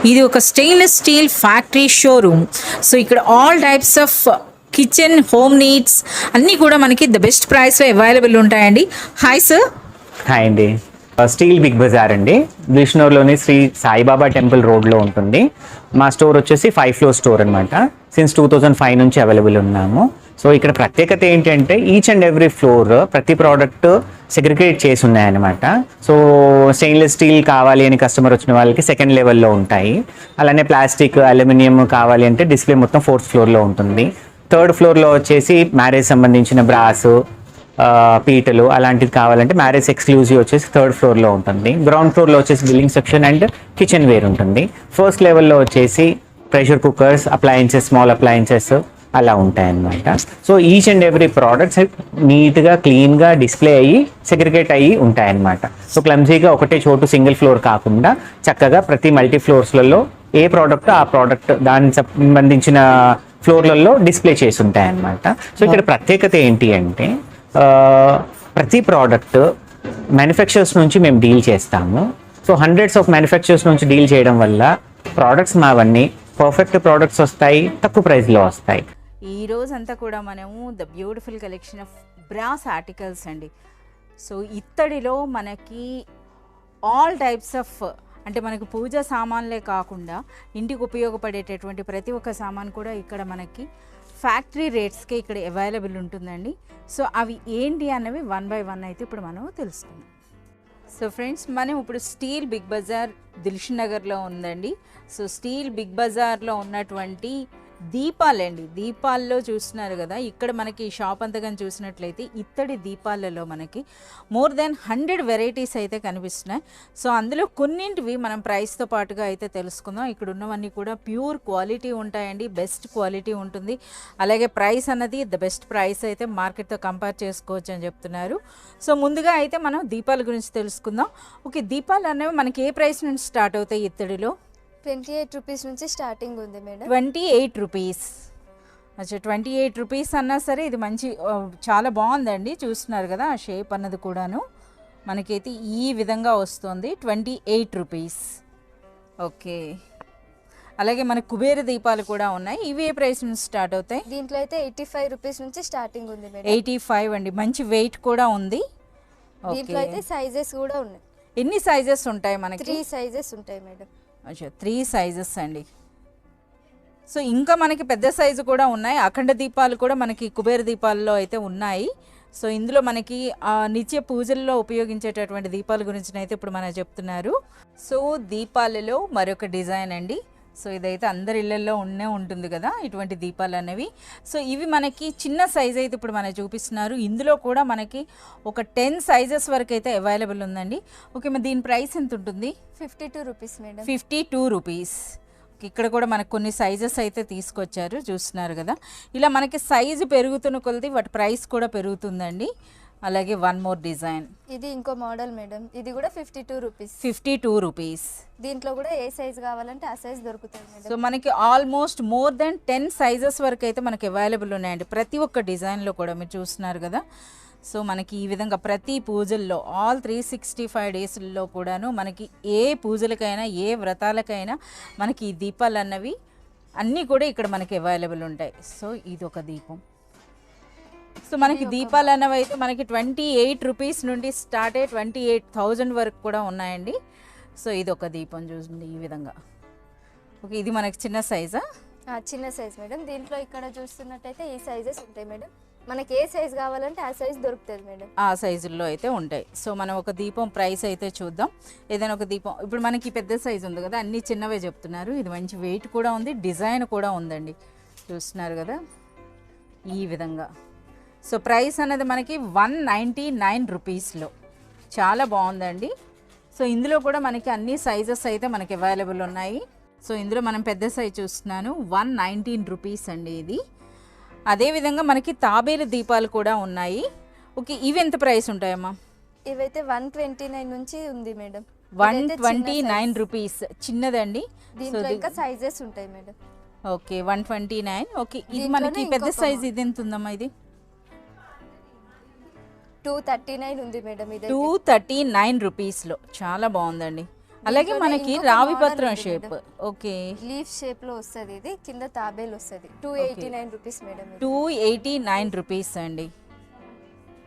ఇది ఒక stainless steel factory showroom. So ఇక్కడ all types of kitchen home needs అన్నీ కూడా మనకి ద బెస్ట్ ప్రైస్లో అవైలబుల్ ఉంటాయండి. Hi sir. హాయ్ అండి. స్టీల్ బిగ్ బజార్ అండి, విష్ణూర్లోని శ్రీ సాయిబాబా టెంపుల్ రోడ్లో ఉంటుంది. మా స్టోర్ వచ్చేసి 5 ఫ్లోర్ స్టోర్ అనమాట. సిన్స్ 2005 నుంచి అవైలబుల్ ఉన్నాము. సో ఇక్కడ ప్రత్యేకత ఏంటంటే ఈచ్ అండ్ ఎవ్రీ ఫ్లోర్ ప్రతి ప్రోడక్ట్ సెగ్రిగేట్ చేసి ఉన్నాయన్నమాట. సో స్టెయిన్లెస్ స్టీల్ కావాలి అని కస్టమర్ వచ్చిన వాళ్ళకి సెకండ్ లెవెల్లో ఉంటాయి. అలానే ప్లాస్టిక్ అల్యూమినియం కావాలి అంటే డిస్ప్లే మొత్తం 4th ఫ్లోర్లో ఉంటుంది. 3rd ఫ్లోర్లో వచ్చేసి మ్యారేజ్ సంబంధించిన బ్రాస్ పీటలు అలాంటివి కావాలంటే మ్యారేజ్ ఎక్స్క్లూజివ్ వచ్చేసి 3rd ఫ్లోర్లో ఉంటుంది. గ్రౌండ్ ఫ్లోర్లో వచ్చేసి billing section and kitchen ware ఉంటుంది. ఫస్ట్ లెవెల్లో వచ్చేసి pressure cookers, appliances, small appliances అలా ఉంటాయన్నమాట. So each and every products నీట్గా క్లీన్గా డిస్ప్లే అయ్యి సెగ్రిగేట్ అయ్యి ఉంటాయన్నమాట. సో క్లమ్జీగా ఒకటే చోటు సింగిల్ ఫ్లోర్ కాకుండా చక్కగా ప్రతి మల్టీ ఫ్లోర్స్లలో ఏ ప్రోడక్ట్ ఆ ప్రోడక్ట్ దానికి సంబంధించిన ఫ్లోర్లలో డిస్ప్లే చేసి ఉంటాయన్నమాట. సో ఇక్కడ ప్రత్యేకత ఏంటి అంటే ప్రతి ప్రోడక్ట్ మ్యానుఫ్యాక్చరర్స్ నుంచి మేము డీల్ చేస్తాము. సో హండ్రెడ్స్ ఆఫ్ మ్యానుఫ్యాక్చరర్స్ నుంచి డీల్ చేయడం వల్ల ప్రోడక్ట్స్ మావన్నీ పర్ఫెక్ట్ ప్రోడక్ట్స్ వస్తాయి, తక్కువ ప్రైస్లో వస్తాయి. ఈ రోజంతా కూడా మనము the beautiful collection of brass articles అండి. సో ఇత్తడిలో మనకి ఆల్ టైప్స్ ఆఫ్ అంటే మనకు పూజా సామాన్లే కాకుండా ఇంటికి ఉపయోగపడేటటువంటి ప్రతి ఒక్క సామాన్ కూడా ఇక్కడ మనకి ఫ్యాక్టరీ రేట్స్కే ఇక్కడ అవైలబుల్ ఉంటుందండి. సో అవి ఏంటి అన్నవి 1 by 1 అయితే ఇప్పుడు మనం తెలుసుకుందాం. సో ఫ్రెండ్స్, మనం ఇప్పుడు స్టీల్ బిగ్ బజార్ దిల్షుక్ నగర్లో ఉందండి. సో స్టీల్ బిగ్ బజార్లో ఉన్నటువంటి దీపాలండి, దీపాల్లో చూస్తున్నారు కదా, ఇక్కడ మనకి షాప్ అంతగా చూసినట్లయితే ఇత్తడి దీపాలలో మనకి మోర్ దెన్ 100 వెరైటీస్ అయితే కనిపిస్తున్నాయి. సో అందులో కొన్నింటివి మనం ప్రైస్తో పాటుగా అయితే తెలుసుకుందాం. ఇక్కడ ఉన్నవన్నీ కూడా ప్యూర్ క్వాలిటీ ఉంటాయండి, బెస్ట్ క్వాలిటీ ఉంటుంది. అలాగే ప్రైస్ అన్నది ద బెస్ట్ ప్రైస్ అయితే మార్కెట్తో కంపేర్ చేసుకోవచ్చు అని చెప్తున్నారు. సో ముందుగా అయితే మనం దీపాల గురించి తెలుసుకుందాం. ఓకే, దీపాలు అనేవి మనకి ఏ ప్రైస్ నుంచి స్టార్ట్ అవుతాయి? ఇత్తడిలో 28 రూపీస్ నుంచి స్టార్టింగ్ ఉంది మేడం. 28 రూపీస్. అచ్చా, 28 రూపీస్ అన్నా సరే ఇది మంచి చాలా బాగుందండి. చూస్తున్నారు కదా ఆ షేప్ అన్నది కూడాను మనకైతే ఈ విధంగా వస్తుంది. 28 రూపీస్. ఓకే, అలాగే మన కుబేర దీపాలు కూడా ఉన్నాయి. ఇవి ఏ ప్రైస్ నుంచి స్టార్ట్ అవుతాయి? దీంట్లో అయితే 85 రూపీస్ నుంచి స్టార్టింగ్ ఉంది మేడం. 85 అండి, మంచి వెయిట్ కూడా ఉంది. దీంట్లో అయితే సైజెస్ కూడా ఉన్నాయి. ఎన్ని సైజెస్ ఉంటాయి మనకి? 3 సైజెస్ ఉంటాయి మేడం. అచ్చా, 3 సైజెస్ అండి. సో ఇంకా మనకి పెద్ద సైజు కూడా ఉన్నాయి. అఖండ దీపాలు కూడా మనకి కుబేర దీపాల్లో అయితే ఉన్నాయి. సో ఇందులో మనకి నిత్య పూజల్లో ఉపయోగించేటటువంటి దీపాల గురించి అయితే ఇప్పుడు మనం చెప్తున్నారు. సో దీపాలలో మరొక డిజైన్ అండి. సో ఇదైతే అందరి ఇళ్ళల్లో ఉంటుంది కదా ఇటువంటి దీపాలు అనేవి. సో ఇవి మనకి చిన్న సైజ్ అయితే ఇప్పుడు మనకి చూపిస్తున్నారు. ఇందులో కూడా మనకి ఒక 10 సైజెస్ వరకు అయితే అవైలబుల్ ఉందండి. ఓకే, మరి దీని ప్రైస్ ఎంత ఉంటుంది? 52 రూపీస్ మేడం. 52 రూపీస్. ఇక్కడ కూడా మనకు కొన్ని సైజెస్ అయితే తీసుకొచ్చారు, చూస్తున్నారు కదా. ఇలా మనకి సైజు పెరుగుతున్న కొలది వాటి ప్రైస్ కూడా పెరుగుతుందండి. అలాగే వన్ మోర్ డిజైన్, ఇది ఇంకో మోడల్ మేడం. ఇది కూడా 52 రూపీస్. 52 రూపీస్. దీంట్లో కూడా ఏ సైజ్ కావాలంటే ఆ సైజ్ దొరుకుతుంది మేడం. సో మనకి ఆల్మోస్ట్ మోర్ దెన్ 10 సైజెస్ వరకు అయితే మనకి అవైలబుల్ ఉన్నాయండి ప్రతి ఒక్క డిజైన్లో కూడా. మీరు చూస్తున్నారు కదా. సో మనకి ఈ విధంగా ప్రతి పూజల్లో ఆల్ 365 డేస్లో కూడాను మనకి ఏ పూజలకైనా ఏ వ్రతాలకైనా మనకి ఈ దీపాలు అన్నవి అన్నీ కూడా ఇక్కడ మనకి అవైలబుల్ ఉంటాయి. సో ఇది ఒక దీపం. సో మనకి దీపాలు అన్నవి అయితే మనకి 28 రూపీస్ నుండి స్టార్ట్ అయ్యి 28,000 వరకు కూడా ఉన్నాయండి. సో ఇది ఒక దీపం చూడండి ఈ విధంగా. ఓకే, ఇది మనకి చిన్న సైజా? చిన్న సైజ్ మేడం. దీంట్లో ఇక్కడ చూస్తున్నట్టయితే ఈ సైజెస్ ఉంటాయి మేడం. మనకి ఏ సైజ్ కావాలంటే ఆ సైజ్ దొరుకుతుంది మేడం. ఆ సైజుల్లో అయితే ఉంటాయి. సో మనం ఒక దీపం ప్రైస్ అయితే చూద్దాం. ఏదైనా ఒక దీపం ఇప్పుడు మనకి పెద్ద సైజు ఉంది కదా, అన్నీ చిన్నవే చెప్తున్నారు. ఇది మంచి వెయిట్ కూడా ఉంది, డిజైన్ కూడా ఉందండి. చూస్తున్నారు కదా ఈ విధంగా. సో ప్రైస్ అనేది మనకి 199 రూపీస్లో చాలా బాగుందండి. సో ఇందులో కూడా మనకి అన్ని సైజెస్ అయితే మనకి అవైలబుల్ ఉన్నాయి. సో ఇందులో మనం పెద్ద సైజ్ చూస్తున్నాను, 119 రూపీస్ అండి ఇది. అదేవిధంగా మనకి తాబేలు దీపాలు కూడా ఉన్నాయి. ఓకే, ఇవి ఎంత ప్రైస్ ఉంటాయమ్మా? ఇవైతే 129 నుంచి ఉంది మేడం. 129 రూపీస్ చిన్నదండి. దీంట్లో ఇంకా సైజెస్ ఉంటాయి మేడం. ఓకే, 129. ఓకే, ఇది మనకి పెద్ద సైజ్ ఇది ఎంత ఉందమ్మా? ఇది 239 ఉంది మేడం. ఇది 239 రూపీస్లో చాలా బాగుందండి. అలాగే దీంట్లోనే మనకి ఇంకొక రావి model పత్రం ఉంది shape. Madam. Okay, leaf shape లో వస్తుంది ఇది, కింద తాబేలు వస్తుంది. 289 రూపీస్ మేడం ఇది. 289 రూపీస్ అండి.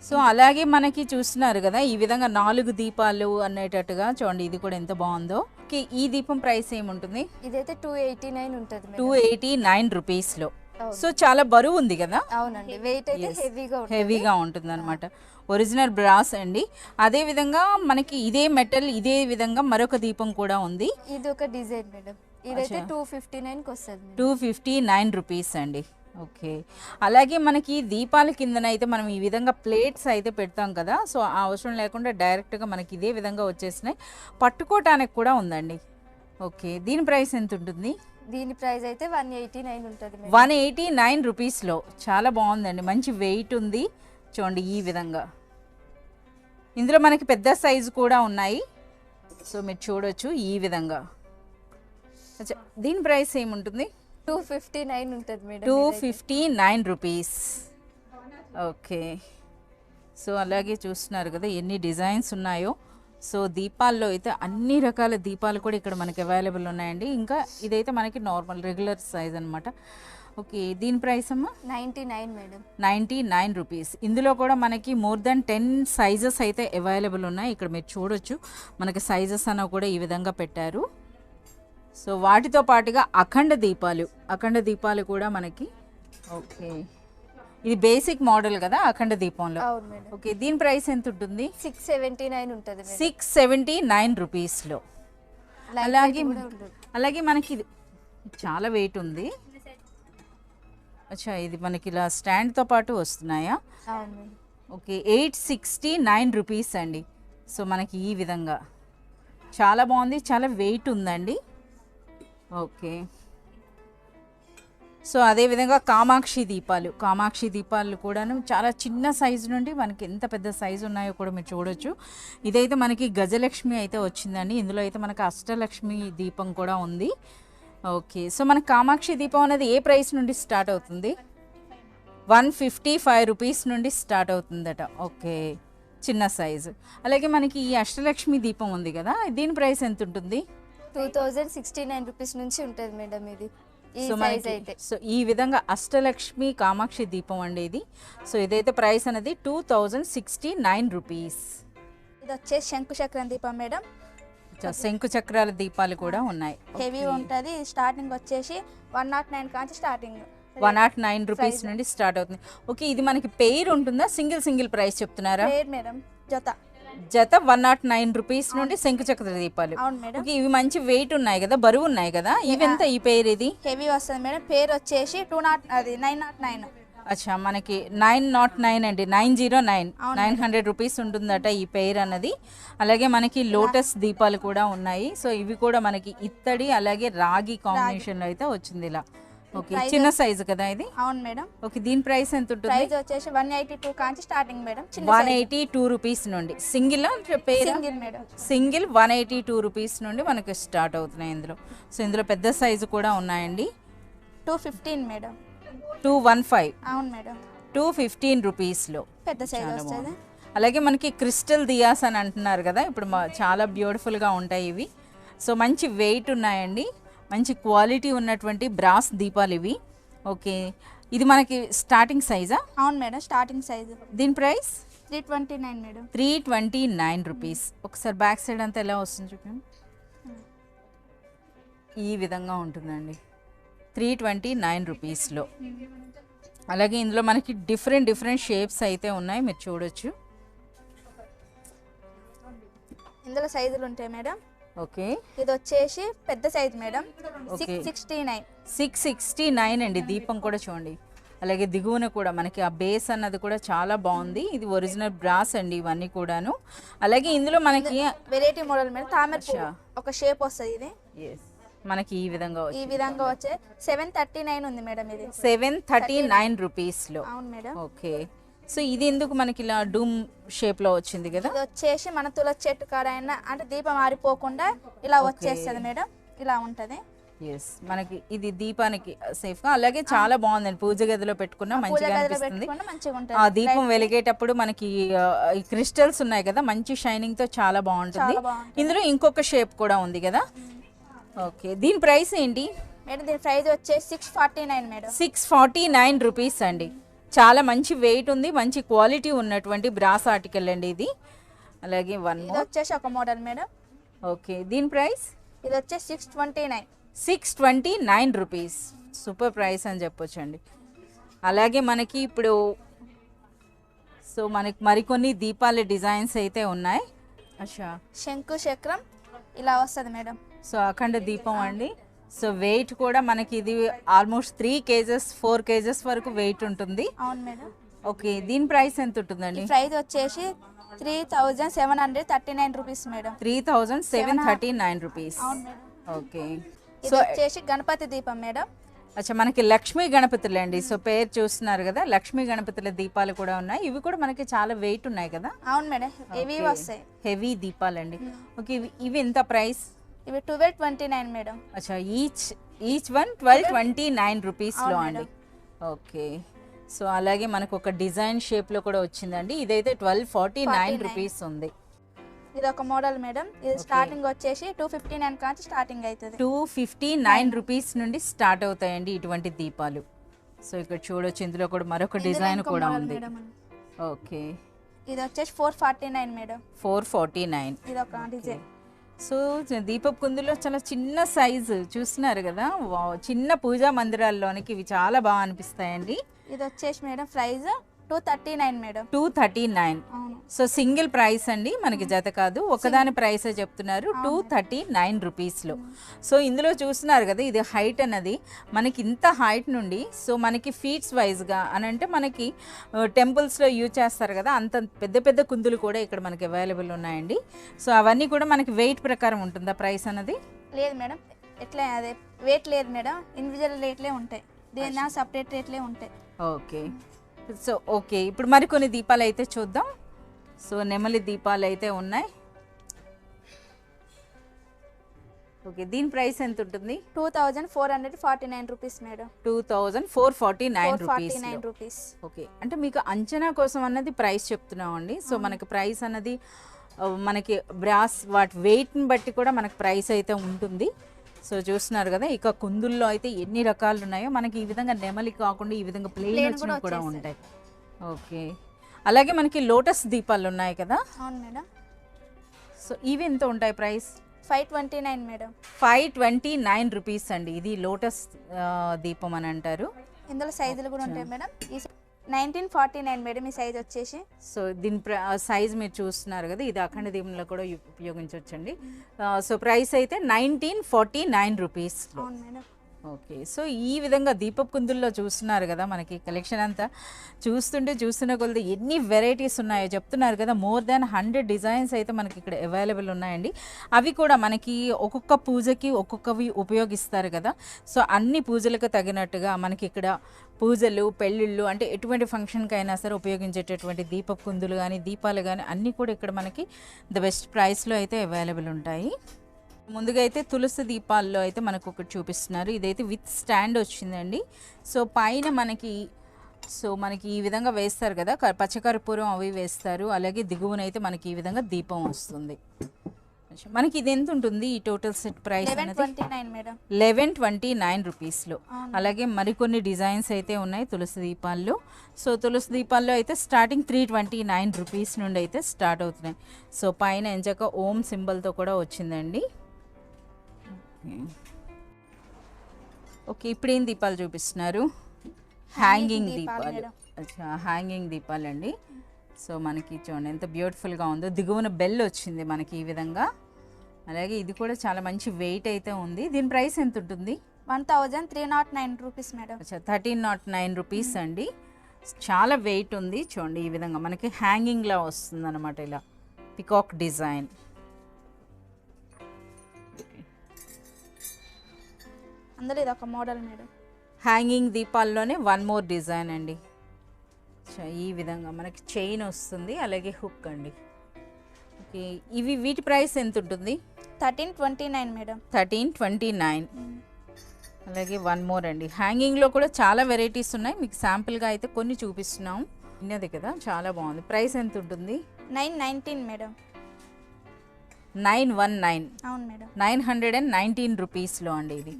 సో అలాగే మనకి చూస్తున్నారు కదా ఈ విధంగా 4 దీపాలు అనేటట్టుగా చూడండి, ఇది కూడా ఎంత బాగుందో. ఓకే, ఈ దీపం ప్రైస్ ఏముంటుంది? ఇదైతే 289 ఉంటుంది మేడం. 289 రూపీస్లో. అవును. సో చాలా బరువు ఉంది కదా, అవునండి, వెయిట్ అయితే హెవీగా ఉంటుంది. హెవీగా ఉంటుంది అనమాట. ఒరిజినల్ బ్రాస్ అండి. అదే విధంగా మనకి ఇదే మెటల్, ఇదే విధంగా మరొక దీపం కూడా ఉంది. ఇది ఒక డిజైన్ మేడం, ఇదైతే 259 కి వస్తుంది మేడం. 259 రూపీస్ అండి. ఓకే, అలాగే మనకి దీపాల కిందన అయితే మనం ఈ విధంగా ప్లేట్స్ అయితే పెడతాం కదా, సో ఆ అవసరం లేకుండా డైరెక్ట్గా మనకి ఇదే విధంగా వచ్చేసినాయి. పట్టుకోవటానికి కూడా ఉందండి. ఓకే, దీని ప్రైస్ ఎంత ఉంటుంది? దీని ప్రైస్ అయితే 189 ఉంటుంది మేడం. 189 రూపీస్లో. చాలా బాగుందండి, మంచి వెయిట్ ఉంది చూడండి ఈ విధంగా. ఇందులో మనకి పెద్ద సైజు కూడా ఉన్నాయి, సో మీరు చూడొచ్చు ఈ విధంగా. అచ్చా, దీని ప్రైస్ ఏముంటుంది? 259 ఉంటుంది మేడం. 259 రూపీస్. ఓకే, సో అలాగే చూస్తున్నారు కదా ఎన్ని డిజైన్స్ ఉన్నాయో. సో దీపాల్లో అయితే అన్ని రకాల దీపాలు కూడా ఇక్కడ మనకి అవైలబుల్ ఉన్నాయండి. ఇంకా ఇదైతే మనకి నార్మల్ రెగ్యులర్ సైజ్ అనమాట. ఓకే, దీని ప్రైస్ అమ్మా? 99 మేడం. 99 రూపీస్. ఇందులో కూడా మనకి మోర్ దెన్ 10 సైజెస్ అయితే అవైలబుల్ ఉన్నాయి. ఇక్కడ మీరు చూడొచ్చు మనకి సైజెస్ అన్న కూడా ఈ విధంగా పెట్టారు. సో వాటితో పాటుగా అఖండ దీపాలు కూడా మనకి. ఓకే, ఇది బేసిక్ మోడల్ కదా అఖండ దీపంలో. అవును మేడం. ఓకే, దీని ప్రైస్ ఎంత ఉంటుంది? 679 ఉంటుంది మేడం. 679 రూపీస్లో. Light అలాగే weight కూడా ఉంటుంది. అలాగే మనకి ఇది చాలా వెయిట్ ఉంది. అచ్చా, ఇది మనకి ఇలా స్టాండ్తో పాటు వస్తున్నాయా? అవును మేడం. ఓకే, 869 రూపీస్ అండి. సో మనకి ఈ విధంగా చాలా బాగుంది, చాలా వెయిట్ ఉందండి. ఓకే, సో అదేవిధంగా కామాక్షి దీపాలు కూడాను చాలా చిన్న సైజు నుండి మనకి ఎంత పెద్ద సైజు ఉన్నాయో కూడా మీరు చూడొచ్చు. ఇదైతే మనకి గజలక్ష్మి అయితే వచ్చిందండి. ఇందులో అయితే మనకి అష్టలక్ష్మి దీపం కూడా ఉంది. ఓకే, సో మనకి కామాక్షి దీపం అనేది ఏ ప్రైస్ నుండి స్టార్ట్ అవుతుంది? 155 రూపీస్ నుండి స్టార్ట్ అవుతుందట. ఓకే, చిన్న సైజు. అలాగే మనకి ఈ అష్టలక్ష్మి దీపం ఉంది కదా, దీని ప్రైస్ ఎంత ఉంటుంది? 2069 రూపీస్ నుంచి ఉంటుంది మేడం ఇది, ఈ సో సైజ్ మనకి అయితే. సో ఈ విధంగా అష్టలక్ష్మి కామాక్షి దీపం అండి ఇది. సో ఇదైతే ప్రైస్ అనేది 2069 రూపీస్. ఇది వచ్చేసి శంకు చక్రం దీపం మేడం. శంకు చక్రాల దీపాలు కూడా ఉన్నాయి. హెవీ ఉంటుంది. స్టార్టింగ్ వచ్చేసి 109 కాంచి స్టార్టింగ్ 109 రూపీస్ నుండి స్టార్ట్ అవుతుంది. ఓకే, ఇది మనకి పెయిర్ ఉంటుందా, సింగిల్ ప్రైస్ చెప్తున్నారా? పేరు మేడం జత. జత 109 రూపీస్ నుండి శంకు చక్ర దీపాలు. అవును మేడం. ఓకే, ఇవి మంచి వెయిట్ ఉన్నాయి కదా, బరువు ఉన్నాయి కదా, ఇవెంత ఈ పేరు? ఇది హెవీ వస్తుంది మేడం. పేరు వచ్చేసి 909. అచ్చా, మనకి 909 అండి, 909 900 రూపీస్ ఉంటుందట ఈ పెయిర్ అన్నది. అలాగే మనకి లోటస్ దీపాలు కూడా ఉన్నాయి. సో ఇవి కూడా మనకి ఇత్తడి అలాగే రాగి కాంబినేషన్లో అయితే వచ్చింది ఇలా. ఓకే, చిన్న సైజు కదా ఇది? అవును మేడం. ఓకే, దీని ప్రైస్ ఎంత ఉంటుంది? ప్రైస్ వచ్చేసి 182 కాంచి స్టార్టింగ్ మేడం. 182 రూపీస్ నుండి single single madam. Single 182 rupees నుండి మనకి స్టార్ట్ అవుతున్నాయి ఇందులో. సో ఇందులో పెద్ద సైజు కూడా ఉన్నాయండి. 215 మేడం. 215. అవును మేడం. 215 రూపీస్లో పెద్ద సైజ్ వస్తుంది. అలాగే మనకి క్రిస్టల్ దియాస్ అని అంటున్నారు కదా, ఇప్పుడు చాలా బ్యూటిఫుల్గా ఉంటాయి ఇవి. సో మంచి వెయిట్ ఉన్నాయండి, మంచి క్వాలిటీ ఉన్నటువంటి బ్రాస్ దీపాలు ఇవి. ఓకే, ఇది మనకి స్టార్టింగ్ సైజా? అవును మేడం, స్టార్టింగ్ సైజ్. దీని ప్రైస్ 329 మేడం. 329 రూపీస్. ఒకసారి బ్యాక్ సైడ్ అంతా ఎలా వస్తుంది చూడండి, ఈ విధంగా ఉంటుందండి 329 రూపీస్లో. అలాగే ఇందులో మనకి డిఫరెంట్ షేప్స్ అయితే ఉన్నాయి, మీరు చూడొచ్చు. ఇందులో సైజులు ఉంటాయి మేడం. ఓకే, ఇది వచ్చేసి పెద్ద సైజ్ మేడం. ఓకే. 669. 669 అండి. దీపం కూడా చూడండి. అలాగే దిగువన కూడా మనకి ఆ బేస్ అన్నది కూడా చాలా బాగుంది. ఇది ఒరిజినల్ బ్రాస్ అండి ఇవన్నీ కూడాను. అలాగే ఇందులో మనకి వెరైటీ మోడల్ మేడం. తామర పువ్వు ఒక షేప్ వస్తుంది. ఇది మనకి ఈ విధంగా వచ్చే 739 ఉంది మేడం. ఇది 739 రూపీస్లో. అవును మేడం. ఓకే, సో ఇది ఎందుకు మనకి ఇలా డూమ్ షేప్లో వచ్చింది కదా? ఇది వచ్చేసి మన తులసి చెట్టు కాడైనా అంటే దీపం ఆరిపోకుండా ఇలా వచ్చేస్తుంది మేడం. ఇలా ఉంటుంది. ఎస్, మనకి ఇది దీపానికి సేఫ్గా, అలాగే చాలా బాగుందండి. పూజ గదిలో పెట్టుకున్నా పూజ మంచిగా గదిలో అనిపిస్తుంది. పెట్టుకున్న మంచిగా ఆ ఉంటుంది. దీపం వెలిగేటప్పుడు మనకి ఈ క్రిస్టల్స్ ఉన్నాయి కదా, మంచి షైనింగ్ తో చాలా బాగుంటుంది. చాలా బాగుంటుంది. ఇందులో ఇంకొక షేప్ కూడా ఉంది కదా. ఓకే, దీని ప్రైస్ ఏంటి? మేడం దీని ప్రైస్ వచ్చేసి 649 మేడం. 649 రూపీస్ అండి. చాలా మంచి వెయిట్ ఉంది, మంచి క్వాలిటీ ఉన్నటువంటి బ్రాస్ ఆర్టికల్ అండి ఇది. అలాగే వన్ ఇది మోర్. వచ్చేసి ఒక మోడల్ మేడం. ఓకే, దీని ప్రైస్ ఇది వచ్చేసి 629. 629 రూపీస్. సూపర్ ప్రైస్ అని చెప్పొచ్చండి. అలాగే మనకి ఇప్పుడు సో మనకి మరికొన్ని దీపాల డిజైన్స్ అయితే ఉన్నాయి. అచ్చా, శంకు చక్రం ఇలా వస్తుంది మేడం. సో అఖండ దీపం అండి. సో వెయిట్ కూడా మనకి ఇది ఆల్మోస్ట్ 3 kgs 4 kgs వరకు వెయిట్ ఉంటుంది. అవును మేడం. ఓకే, దీని ప్రైస్ ఎంత ఉంటుందండి? ఈ ప్రైస్ వచ్చేసి 3739 రూపీస్ మేడం. 3739 రూపీస్. అవును మేడం. ఓకే, ఇది సో వచ్చేసి గణపతి దీపం మేడం. అచ్చా, మనకి లక్ష్మీ గణపతులు అండి. సో పేరు చూస్తున్నారు కదా, లక్ష్మీ గణపతుల దీపాలు కూడా ఉన్నాయి. ఇవి కూడా మనకి చాలా వెయిట్ ఉన్నాయి కదా. అవును మేడం, ఇవి వస్తాయి. హెవీ దీపాలండి. ఓకే, ఇవి ఎంత ప్రైస్? ఇవి 1229 మేడం. అచ్చా, ఈచ్ వన్ 1229 రూపీస్లో అండి. ఓకే, సో అలాగే మనకు ఒక డిజైన్ షేప్లో కూడా వచ్చిందండి. ఇదైతే 1249 రూపీస్ ఉంది. ఇది ఒక మోడల్ మేడం. ఇది స్టార్టింగ్ వచ్చేసి 259 కాంచి స్టార్టింగ్ అవుతుంది. 259 రూపీస్ నుండి స్టార్ట్ అవుతాయండి ఇటువంటి దీపాలు. సో ఇక్కడ చూడొచ్చు, ఇందులో కూడా మరొక డిజైన్ కూడా ఉంది. ఓకే, ఇది వచ్చేసి 449 మేడం. 449. ఇది ఒక డిజైన్. సో దీపపు కుందులో చాలా చిన్న సైజు చూస్తున్నారు కదా. చిన్న పూజా మందిరాల్లోనికి ఇవి చాలా బాగా అనిపిస్తాయండి. ఇది వచ్చేసి మేడం ప్రైస్ 239 మేడం. 239. అవును. సో సింగిల్ ప్రైస్ అండి, మనకి జత కాదు, ఒకదాని ప్రైసే చెప్తున్నారు 239 రూపీస్లో. సో ఇందులో చూస్తున్నారు కదా, ఇది హైట్ అన్నది మనకి ఇంత హైట్ నుండి, సో మనకి ఫీట్స్ వైజ్గా అని అంటే మనకి టెంపుల్స్లో యూజ్ చేస్తారు కదా, అంత పెద్ద పెద్ద కుందులు కూడా ఇక్కడ మనకి అవైలబుల్ ఉన్నాయండి. సో అవన్నీ కూడా మనకి వెయిట్ ప్రకారం ఉంటుందా ప్రైస్ అన్నది? లేదు మేడం, ఎట్లా అదే వెయిట్ లేదు మేడం, ఇండివిజువల్ రేట్లే ఉంటాయి. దీని సపరేట్ రేట్లే ఉంటాయి. ఓకే, సో ఓకే, ఇప్పుడు మరికొన్ని దీపాలు అయితే చూద్దాం. సో నెమలి దీపాలు అయితే ఉన్నాయి. ఓకే, దీని ప్రైస్ ఎంత ఉంటుంది? 2449 రూపీస్ మేడం. 2449 రూపీస్. ఓకే, అంటే మీకు అంచనా కోసం అన్నది ప్రైస్ చెప్తున్నామండి. సో మనకి ప్రైస్ అన్నది మనకి బ్రాస్ వాటి వెయిట్ని బట్టి కూడా మనకి ప్రైస్ అయితే ఉంటుంది. సో చూస్తున్నారు కదా, ఇక కుందుల్లో అయితే ఎన్ని రకాలు ఉన్నాయో. మనకి ఈ విధంగా నెమలి కాకుండా ఈ విధంగా ప్లెయిన్ వచ్చినవి కూడా ఉంటాయి. ఓకే, అలాగే మనకి లోటస్ దీపాలు ఉన్నాయి కదా. అవును మేడం. సో ఇవి ఎంత ఉంటాయి ప్రైస్? 529 మేడం. 529 రూపీస్ అండి. ఇది లోటస్ దీపం అని అంటారు. ఇందులో సైజులు కూడా ఉంటాయి మేడం. ఈ 1949 మేడం ఈ సైజ్ వచ్చేసి. సో దీని సైజ్ మీరు చూస్తున్నారు కదా, ఇది అఖండ దీపంలో కూడా ఉపయోగించవచ్చండి. సో ప్రైస్ అయితే 1949 రూపీస్. అవును మేడం. ఓకే, సో ఈ విధంగా దీపపు కుందుల్లో చూస్తున్నారు కదా, మనకి కలెక్షన్ అంతా చూస్తున్న కొలది ఎన్ని వెరైటీస్ ఉన్నాయో చెప్తున్నారు కదా. మోర్ దాన్ 100 డిజైన్స్ అయితే మనకి ఇక్కడ అవైలబుల్ ఉన్నాయండి. అవి కూడా మనకి ఒక్కొక్క పూజకి ఒక్కొక్కవి ఉపయోగిస్తారు కదా. సో అన్ని పూజలకు తగినట్టుగా మనకి ఇక్కడ పూజలు, పెళ్ళిళ్ళు, అంటే ఎటువంటి ఫంక్షన్కి అయినా సరే ఉపయోగించేటటువంటి దీపపు కుందులు కానీ దీపాలు కానీ అన్నీ కూడా ఇక్కడ మనకి ద బెస్ట్ ప్రైస్లో అయితే అవైలబుల్ ఉంటాయి. ముందుగా అయితే తులసి దీపాల్లో అయితే మనకు ఒకటి చూపిస్తున్నారు. ఇదైతే విత్ స్టాండ్ వచ్చిందండి. సో పైన మనకి ఈ విధంగా వేస్తారు కదా, పచ్చకర్పూరం అవి వేస్తారు. అలాగే దిగువనైతే మనకి ఈ విధంగా దీపం వస్తుంది. మనకి ఇది ఎంత ఉంటుంది ఈ టోటల్ సెట్ ప్రైస్ అనేది? 1129 మేడం. 1129 రూపీస్లో. అలాగే మరికొన్ని డిజైన్స్ అయితే ఉన్నాయి తులసి దీపాల్లో. సో తులసి దీపాల్లో అయితే స్టార్టింగ్ 329 రూపీస్ నుండి అయితే స్టార్ట్ అవుతున్నాయి. సో పైన ఎంచక ఓం సింబల్తో కూడా వచ్చిందండి. ఓకే, ఇప్పుడు ఏం దీపాలు చూపిస్తున్నారు? హ్యాంగింగ్ దీపాలు. హ్యాంగింగ్ దీపాలు అండి. సో మనకి చూడండి ఎంత బ్యూటిఫుల్గా ఉందో. దిగువన బెల్ వచ్చింది మనకి ఈ విధంగా. అలాగే ఇది కూడా చాలా మంచి వెయిట్ అయితే ఉంది. దీని ప్రైస్ ఎంత ఉంటుంది? 1309 రూపీస్ మేడం. 1309 రూపీస్ అండి. చాలా వెయిట్ ఉంది. చూడండి ఈ విధంగా మనకి హ్యాంగింగ్లా వస్తుంది అనమాట, ఇలా పికాక్ డిజైన్. అందులో ఇది ఒక మోడల్ మేడం. హ్యాంగింగ్ దీపాల్లోనే వన్ మోర్ డిజైన్ అండి. ఈ విధంగా మనకి చైన్ వస్తుంది, అలాగే హుక్ అండి. ఓకే, వీటి ప్రైస్ ఎంత ఉంటుంది? 1329 మేడం. 1329. అలాగే వన్ మోర్ అండి. హ్యాంగింగ్లో కూడా చాలా వెరైటీస్ ఉన్నాయి, మీకు శాంపుల్గా అయితే కొన్ని చూపిస్తున్నాం. విన్నది కదా, చాలా బాగుంది. ప్రైస్ ఎంత ఉంటుంది? 919 మేడం. 919. అవును మేడం. 919 రూపీస్లో అండి ఇది.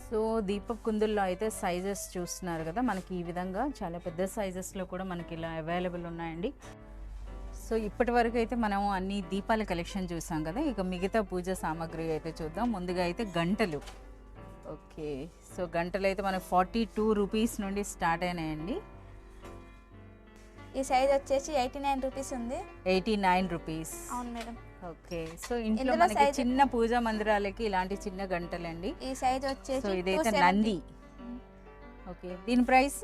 సో దీపక్ కుందుల్లో అయితే సైజెస్ చూస్తున్నారు కదా, మనకి ఈ విధంగా చాలా పెద్ద సైజెస్లో కూడా మనకి ఇలా అవైలబుల్ ఉన్నాయండి. సో ఇప్పటి వరకు అయితే మనం అన్ని దీపాల కలెక్షన్ చూసాం కదా, ఇక మిగతా పూజ సామాగ్రి అయితే చూద్దాం. ముందుగా అయితే గంటలు. ఓకే, సో గంటలు అయితే మనకు 42 రూపీస్ నుండి స్టార్ట్ అయినాయండి. ఈ సైజ్ వచ్చేసి 89 రూపీస్ ఉంది. 89 రూపీస్. అవును మేడం. ఓకే, సో ఇంట్లో ఇందులో మనకి size- చిన్న పూజా మందిరాలకి ఇలాంటి చిన్న గంటలండి. ఈ సైజ్ వచ్చేసి సో ఇదైతే 270. నంది. ఓకే, దీని ప్రైస్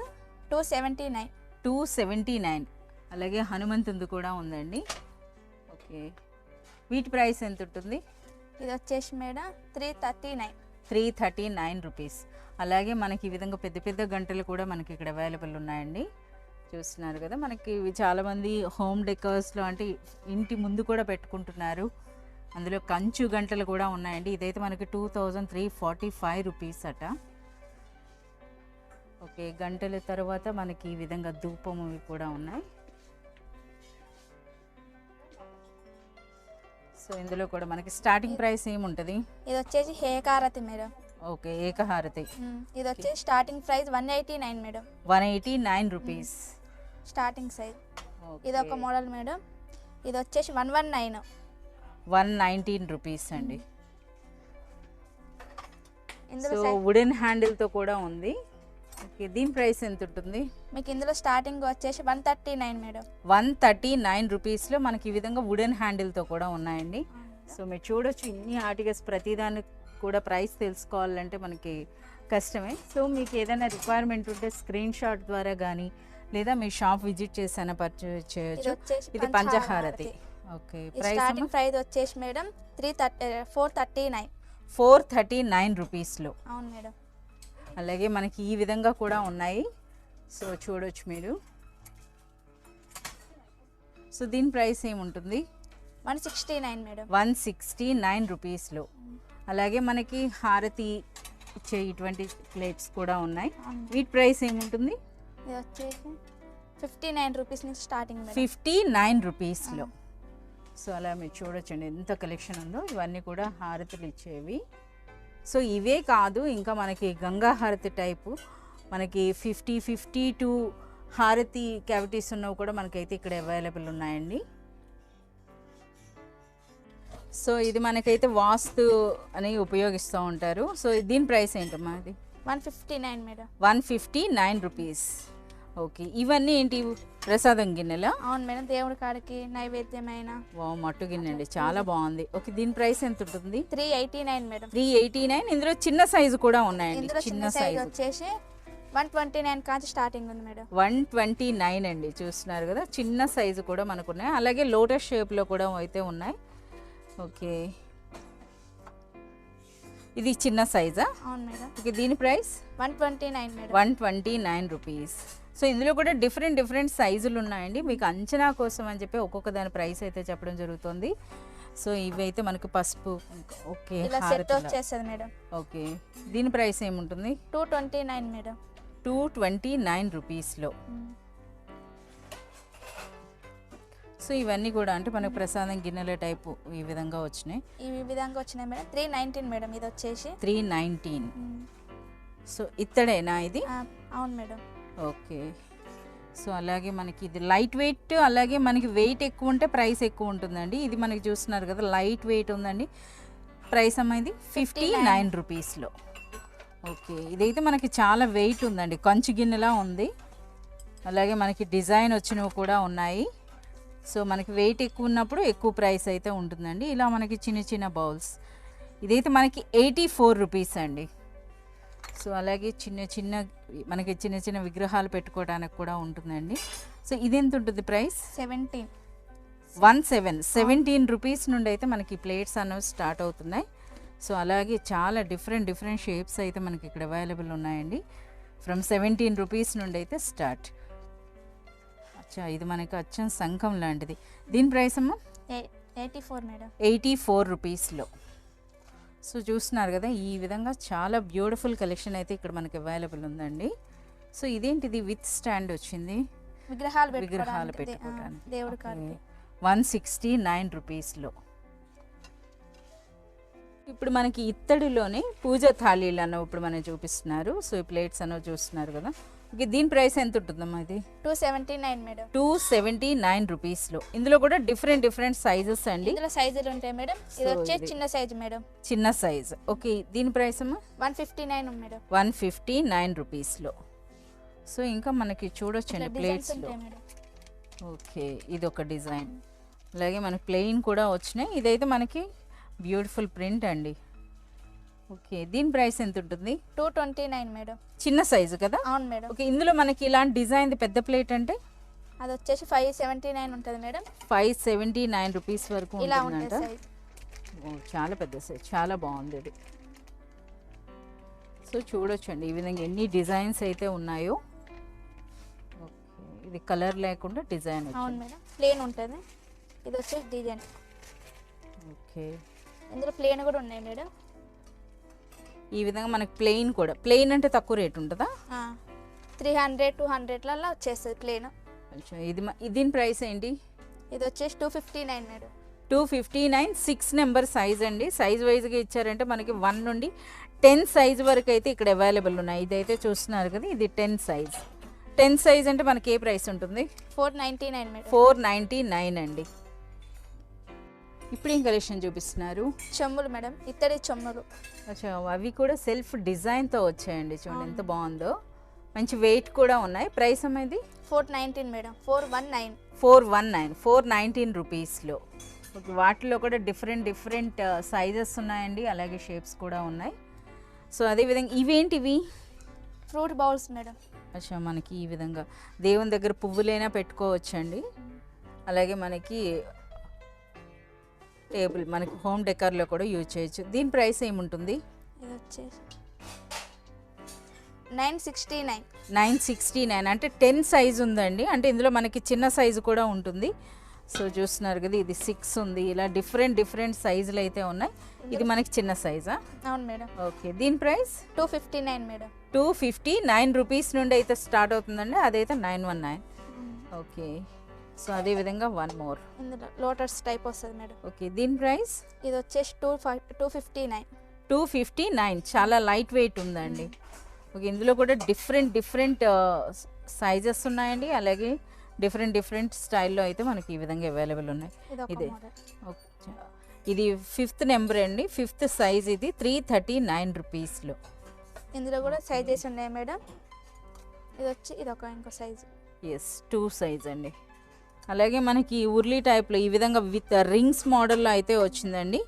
279. 279. అలాగే హనుమంతుంది కూడా ఉందండి. ఓకే, వీటి ప్రైస్ ఎంత ఉంటుంది? ఇది వచ్చేసి మేడం 339. 339 రూపీస్. అలాగే మనకి ఈ విధంగా పెద్ద పెద్ద గంటలు కూడా మనకి ఇక్కడ అవైలబుల్ ఉన్నాయండి. చూస్తున్నారు కదా, మనకి ఇవి చాలామంది హోమ్ డెకర్స్లో అంటే ఇంటి ముందు కూడా పెట్టుకుంటున్నారు. అందులో కంచు గంటలు కూడా ఉన్నాయండి. ఇదైతే మనకి 2345 రూపీస్ అట. ఓకే, గంటల తర్వాత మనకి ఈ విధంగా ధూపం ఇవి కూడా ఉన్నాయి. సో ఇందులో కూడా మనకి స్టార్టింగ్ ప్రైస్ ఏముంటుంది? ఇది వచ్చేసి హేకారతి మేడం. ఓకే, ఏకహారతి. ఇది వచ్చేసి starting price 189 madam. 189 rupees starting size. ఇది ఒక మోడల్ మేడం. ఇది వచ్చేసి 119. 119 రూపీస్ అండి. ఇందులో సో వుడెన్ హ్యాండిల్తో కూడా ఉంది. ఓకే, దీని ప్రైస్ ఎంత ఉంటుంది? మీకు ఇందులో స్టార్టింగ్ వచ్చేసి 139 మేడం. 139 రూపీస్లో మనకి ఈ విధంగా వుడెన్ హ్యాండిల్తో కూడా ఉన్నాయండి. సో మీరు చూడొచ్చు, ఇన్ని ఆర్టికల్స్ ప్రతిదానికి కూడా ప్రైస్ తెలుసుకోవాలంటే మనకి కష్టమే. సో మీకు ఏదైనా రిక్వైర్మెంట్ ఉంటే స్క్రీన్ షాట్ ద్వారా కానీ లేదా మీ షాప్ విజిట్ చేసైనా పర్చేజ్ చేయొచ్చు. ఇది పంచహారతి. ఓకే, ప్రైస్ స్టార్టింగ్ ప్రైస్ వచ్చేసి మేడం 439. 439 రూపీస్లో. అవును మేడం. అలాగే మనకి ఈ విధంగా కూడా ఉన్నాయి. సో చూడొచ్చు మీరు. సో దీని ప్రైస్ ఏముంటుంది? 169 మేడం. 169 రూపీస్లో. అలాగే మనకి హారతి ఇచ్చే ఇటువంటి ప్లేట్స్ కూడా ఉన్నాయి. వీటి ప్రైస్ ఏముంటుంది? ఇది వచ్చేసి 59 రూపీస్ నుంచి స్టార్టింగ్ మేడం. 59 రూపీస్లో. సో అలా మీరు చూడొచ్చండి ఎంత కలెక్షన్ ఉందో. ఇవన్నీ కూడా హారతులు ఇచ్చేవి. సో ఇవే కాదు, ఇంకా మనకి గంగా హారతి టైపు మనకి 52 హారతి క్యావిటీస్ ఉన్నవి కూడా మనకైతే ఇక్కడ అవైలబుల్ ఉన్నాయండి. సో ఇది మనకైతే వాస్తు అని ఉపయోగిస్తూ ఉంటారు. సో దీని ప్రైస్ ఏంటమ్మా? అది 159 మేడం. 159 రూపీస్. ఓకే, ఇవన్నీ ఏంటి? ప్రసాదం గిన్నెలా? అవును మేడం, దేవుడి కాడికి నైవేద్యమైన. మట్టు గిన్నె అండి, చాలా బాగుంది. ఓకే, దీని ప్రైస్ ఎంత ఉంటుంది? 389 మేడం. 389. ఇందులో చిన్న సైజు కూడా ఉన్నాయండి. ఇందులో చిన్న సైజ్ వచ్చేసి 129 కాంచి స్టార్టింగ్ ఉంది మేడం. 129 అండి. చూస్తున్నారు కదా, చిన్న సైజు కూడా మనకు ఉన్నాయి. అలాగే లోటస్ షేప్లో కూడా అయితే ఉన్నాయి. ఓకే, ఇది చిన్న సైజా? అవును మేడం. ఓకే, దీని ప్రైస్ 129 మేడం. 129 రూపీస్. సో ఇందులో కూడా డిఫరెంట్ సైజులు ఉన్నాయండి. మీకు అంచనా కోసం అని చెప్పి ఒక్కొక్క దాని ప్రైస్ అయితే చెప్పడం జరుగుతుంది. సో ఇవి అయితే మనకు పసుపు. ఓకే, ఇలా సెట్ వచ్చేస్తుంది మేడం. ఓకే, దీని ప్రైస్ ఏముంటుంది? 229 మేడం. 229 రూపీస్లో. సో ఇవన్నీ కూడా అంటే మనకు ప్రసాదం గిన్నెల టైపు ఈ విధంగా వచ్చినాయి. ఈ విధంగా వచ్చినాయి మేడం. 319 మేడం. ఇది వచ్చేసి 319. సో ఇత్తడేనా ఇది? అవును మేడం. ఓకే, సో అలాగే మనకి ఇది లైట్ వెయిట్, అలాగే మనకి వెయిట్ ఎక్కువ ఉంటే ప్రైస్ ఎక్కువ ఉంటుందండి. ఇది మనకి చూస్తున్నారు కదా, లైట్ వెయిట్ ఉందండి. ప్రైస్ అమ్మా ఇది 59 రూపీస్లో. ఓకే, ఇదైతే మనకి చాలా వెయిట్ ఉందండి, కంచు గిన్నెలా ఉంది. అలాగే మనకి డిజైన్ వచ్చినవి కూడా ఉన్నాయి. సో మనకి వెయిట్ ఎక్కువ ఉన్నప్పుడు ఎక్కువ ప్రైస్ అయితే ఉంటుందండి. ఇలా మనకి చిన్న చిన్న బౌల్స్. ఇదైతే మనకి 84 రూపీస్ అండి. సో అలాగే మనకి చిన్న చిన్న విగ్రహాలు పెట్టుకోవడానికి కూడా ఉంటుందండి. సో ఇది ఎంత ఉంటుంది ప్రైస్? 17 రూపీస్ నుండి అయితే మనకి ప్లేట్స్ అనేవి స్టార్ట్ అవుతున్నాయి. సో అలాగే చాలా డిఫరెంట్ షేప్స్ అయితే మనకి ఇక్కడ అవైలబుల్ ఉన్నాయండి. ఫ్రమ్ 17 రూపీస్ నుండి అయితే స్టార్ట్. అచ్చా, ఇది మనకి అచ్చం శంఖం లాంటిది. దీని ప్రైస్ అమ్మా? 84 మేడం. 84 రూపీస్లో. సో చూస్తున్నారు కదా, ఈ విధంగా చాలా బ్యూటిఫుల్ కలెక్షన్ అయితే ఇక్కడ మనకి అవైలబుల్ ఉందండి. సో ఇదేంటిది విత్ స్టాండ్ వచ్చింది, విగ్రహాలు విగ్రహాలు పెట్టుకోవడానికి దేవుడి కాడికి 169 రూపీస్లో. ఇప్పుడు మనకి ఇత్తడిలోనే పూజ థాలీలు అన్న ఇప్పుడు మనం చూపిస్తున్నారు. సో ఈ ప్లేట్స్ అన్న చూస్తున్నారు కదా. ఓకే, దీని ప్రైస్ ఎంత ఉంటుందమ్మా? ఇది 279 మేడం. 279 రూపీస్లో. ఇందులో కూడా డిఫరెంట్ సైజెస్ అండి. ఇందులో సైజులు ఉంటాయి మేడం. ఇది వచ్చేసి చిన్న సైజు మేడం. చిన్న సైజ్. ఓకే, దీని ప్రైస్ అమ్మా? 159 మేడం. 159 రూపీస్లో. సో ఇంకా మనకి చూడొచ్చండి ప్లేట్స్లో. ఓకే, ఇది ఒక డిజైన్. అలాగే మనకి ప్లెయిన్ కూడా వచ్చినాయి. ఇదైతే మనకి బ్యూటిఫుల్ ప్రింట్ అండి. ఓకే, దీని ప్రైస్ ఎంత ఉంటుంది? 229 మేడం. చిన్న సైజు కదా? అవును మేడం. ఓకే, ఇందులో మనకి ఇలాంటి డిజైన్ పెద్ద ప్లేట్ అంటే అది వచ్చేసి 579 ఉంటుంది మేడం. 579 రూపీస్ వరకు ఇలా ఉంటుంది ఉంటుందంట. సైజ్. ఓ, చాలా పెద్ద సైజ్, చాలా బాగుంది ఇది. సో చూడొచ్చండి ఈ విధంగా ఎన్ని డిజైన్స్ అయితే ఉన్నాయో. ఓకే, ఇది కలర్ లేకుండా డిజైన్. అవును మేడం, ప్లేన్ ఉంటుంది. ఇది వచ్చేసి డిజైన్. ఓకే, ఇందులో ప్లేన్ కూడా ఉన్నాయి మేడం. ఈ విధంగా మనకి ప్లెయిన్ కూడా. ప్లెయిన్ అంటే తక్కువ రేట్ ఉంటుందా? 300-200లలో వచ్చేస్తుంది ప్లేన్. కొంచెం దీని ప్రైస్ ఏంటి? ఇది వచ్చేసి 259 మేడం. 259, 6 నెంబర్ సైజ్ అండి. సైజ్ వైజ్గా ఇచ్చారంటే మనకి 1 నుండి 10 సైజ్ వరకు అయితే ఇక్కడ అవైలబుల్ ఉన్నాయి. ఇదైతే చూస్తున్నారు కదా, ఇది 10 సైజ్. 10 సైజ్ అంటే మనకి ఏ ప్రైస్ ఉంటుంది? 499 మేడం. 499 అండి. ఇప్పుడు ఏం కలెక్షన్ చూపిస్తున్నారు? చెమ్ములు మేడం, ఇత్తడి చెమ్ములు. అచ్చా, అవి కూడా సెల్ఫ్ డిజైన్తో వచ్చాయండి. చూడండి ఎంత బాగుందో. మంచి వెయిట్ కూడా ఉన్నాయి. ప్రైస్ అమ్మేది 419 మేడం. 419 రూపీస్లో. ఓకే, వాటిలో కూడా డిఫరెంట్ సైజెస్ ఉన్నాయండి, అలాగే షేప్స్ కూడా ఉన్నాయి. సో అదేవిధంగా ఇవేంటివి? Fruit bowls madam. అచ్చా, మనకి ఈ విధంగా దేవుని దగ్గర పువ్వులైనా పెట్టుకోవచ్చండి. అలాగే మనకి టేబుల్, మనకి హోమ్ డెకర్లో కూడా యూజ్ చేయొచ్చు. దీని ప్రైస్ ఏముంటుంది? ఇది వచ్చేసి 969. 969 అంటే 10 సైజు ఉందండి. అంటే ఇందులో మనకి చిన్న సైజు కూడా ఉంటుంది. సో చూస్తున్నారు కదా, ఇది 6 ఉంది. ఇలా డిఫరెంట్ సైజులు అయితే ఉన్నాయి. ఇది మనకి చిన్న సైజా? అవును మేడం. ఓకే, దీని ప్రైస్ 259 మేడం. 259 రూపీస్ నుండి అయితే స్టార్ట్ అవుతుందండి. అదైతే 919. ఓకే, సో అదేవిధంగా 1 మోర్. ఇందులో లోటస్ టైప్ వస్తుంది మేడం. ఓకే, దీని ప్రైస్? ఇది వచ్చేసి 259. 259, చాలా లైట్ వెయిట్ ఉందండి. ఓకే, ఇందులో కూడా డిఫరెంట్ సైజెస్ ఉన్నాయండి. అలాగే డిఫరెంట్ స్టైల్లో అయితే మనకి ఈ విధంగా అవైలబుల్ ఉన్నాయి. ఇదే ఓకే, ఇది 5th నెంబర్ అండి. 5th size. ఇది 339 రూపీస్లో. ఇందులో కూడా సైజెస్ ఉన్నాయి మేడం. ఇది వచ్చి ఇది ఇంకో సైజు. ఎస్, 2 సైజ్ అండి. అలాగే మనకి ఉర్లీ టైప్లో ఈ విధంగా విత్ రింగ్స్ మోడల్లో అయితే వచ్చిందండి.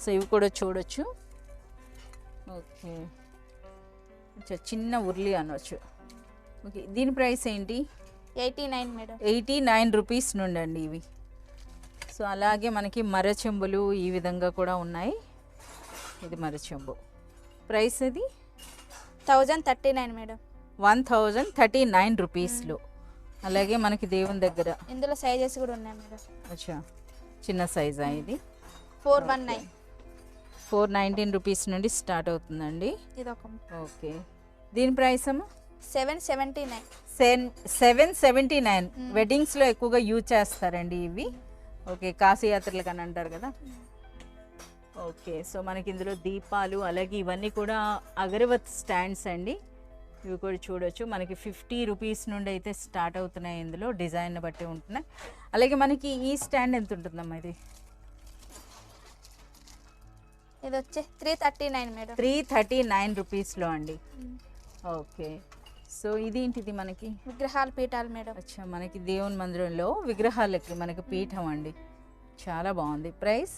సో ఇవి కూడా చూడొచ్చు. ఓకే, చిన్న ఉర్లీ అనవచ్చు. ఓకే, దీని ప్రైస్ ఏంటి? 89 మేడం. 89 రూపీస్ నుండి అండి ఇవి. సో అలాగే మనకి మరచెంబులు ఈ విధంగా కూడా ఉన్నాయి. ఇది మరచెంబు. ప్రైస్ అది 1039 మేడం. 1039 రూపీస్లో. అలాగే మనకి దేవుని దగ్గర ఇందులో సైజెస్ కూడా ఉన్నాయి మేడం. అచ్చా, చిన్న సైజా ఇది? 419. 419 రూపీస్ నుండి స్టార్ట్ అవుతుందండి. ఇది ఓకే, దీని ప్రైస్ అమ్మా? 779. 779. వెడ్డింగ్స్లో ఎక్కువగా యూజ్ చేస్తారండి ఇవి. ఓకే, కాశీయాత్రలు అని అంటారు కదా. ఓకే, సో మనకి ఇందులో దీపాలు, అలాగే ఇవన్నీ కూడా అగరబత్ స్టాండ్స్ అండి. ఇవి కూడా చూడొచ్చు. మనకి 50 రూపీస్ నుండి అయితే స్టార్ట్ అవుతున్నాయి. ఇందులో డిజైన్ బట్టి ఉంటున్నాయి. అలాగే మనకి ఈ స్టాండ్ ఎంత ఉంటుందమ్మా? ఇది వచ్చి 339 మేడం. 339 రూపీస్లో అండి. ఓకే, సో ఇదేంటిది మనకి? విగ్రహాల పీఠాలు మేడం. అచ్చా, మనకి దేవుని మందిరంలో విగ్రహాలకి మనకి పీఠం అండి. చాలా బాగుంది. Price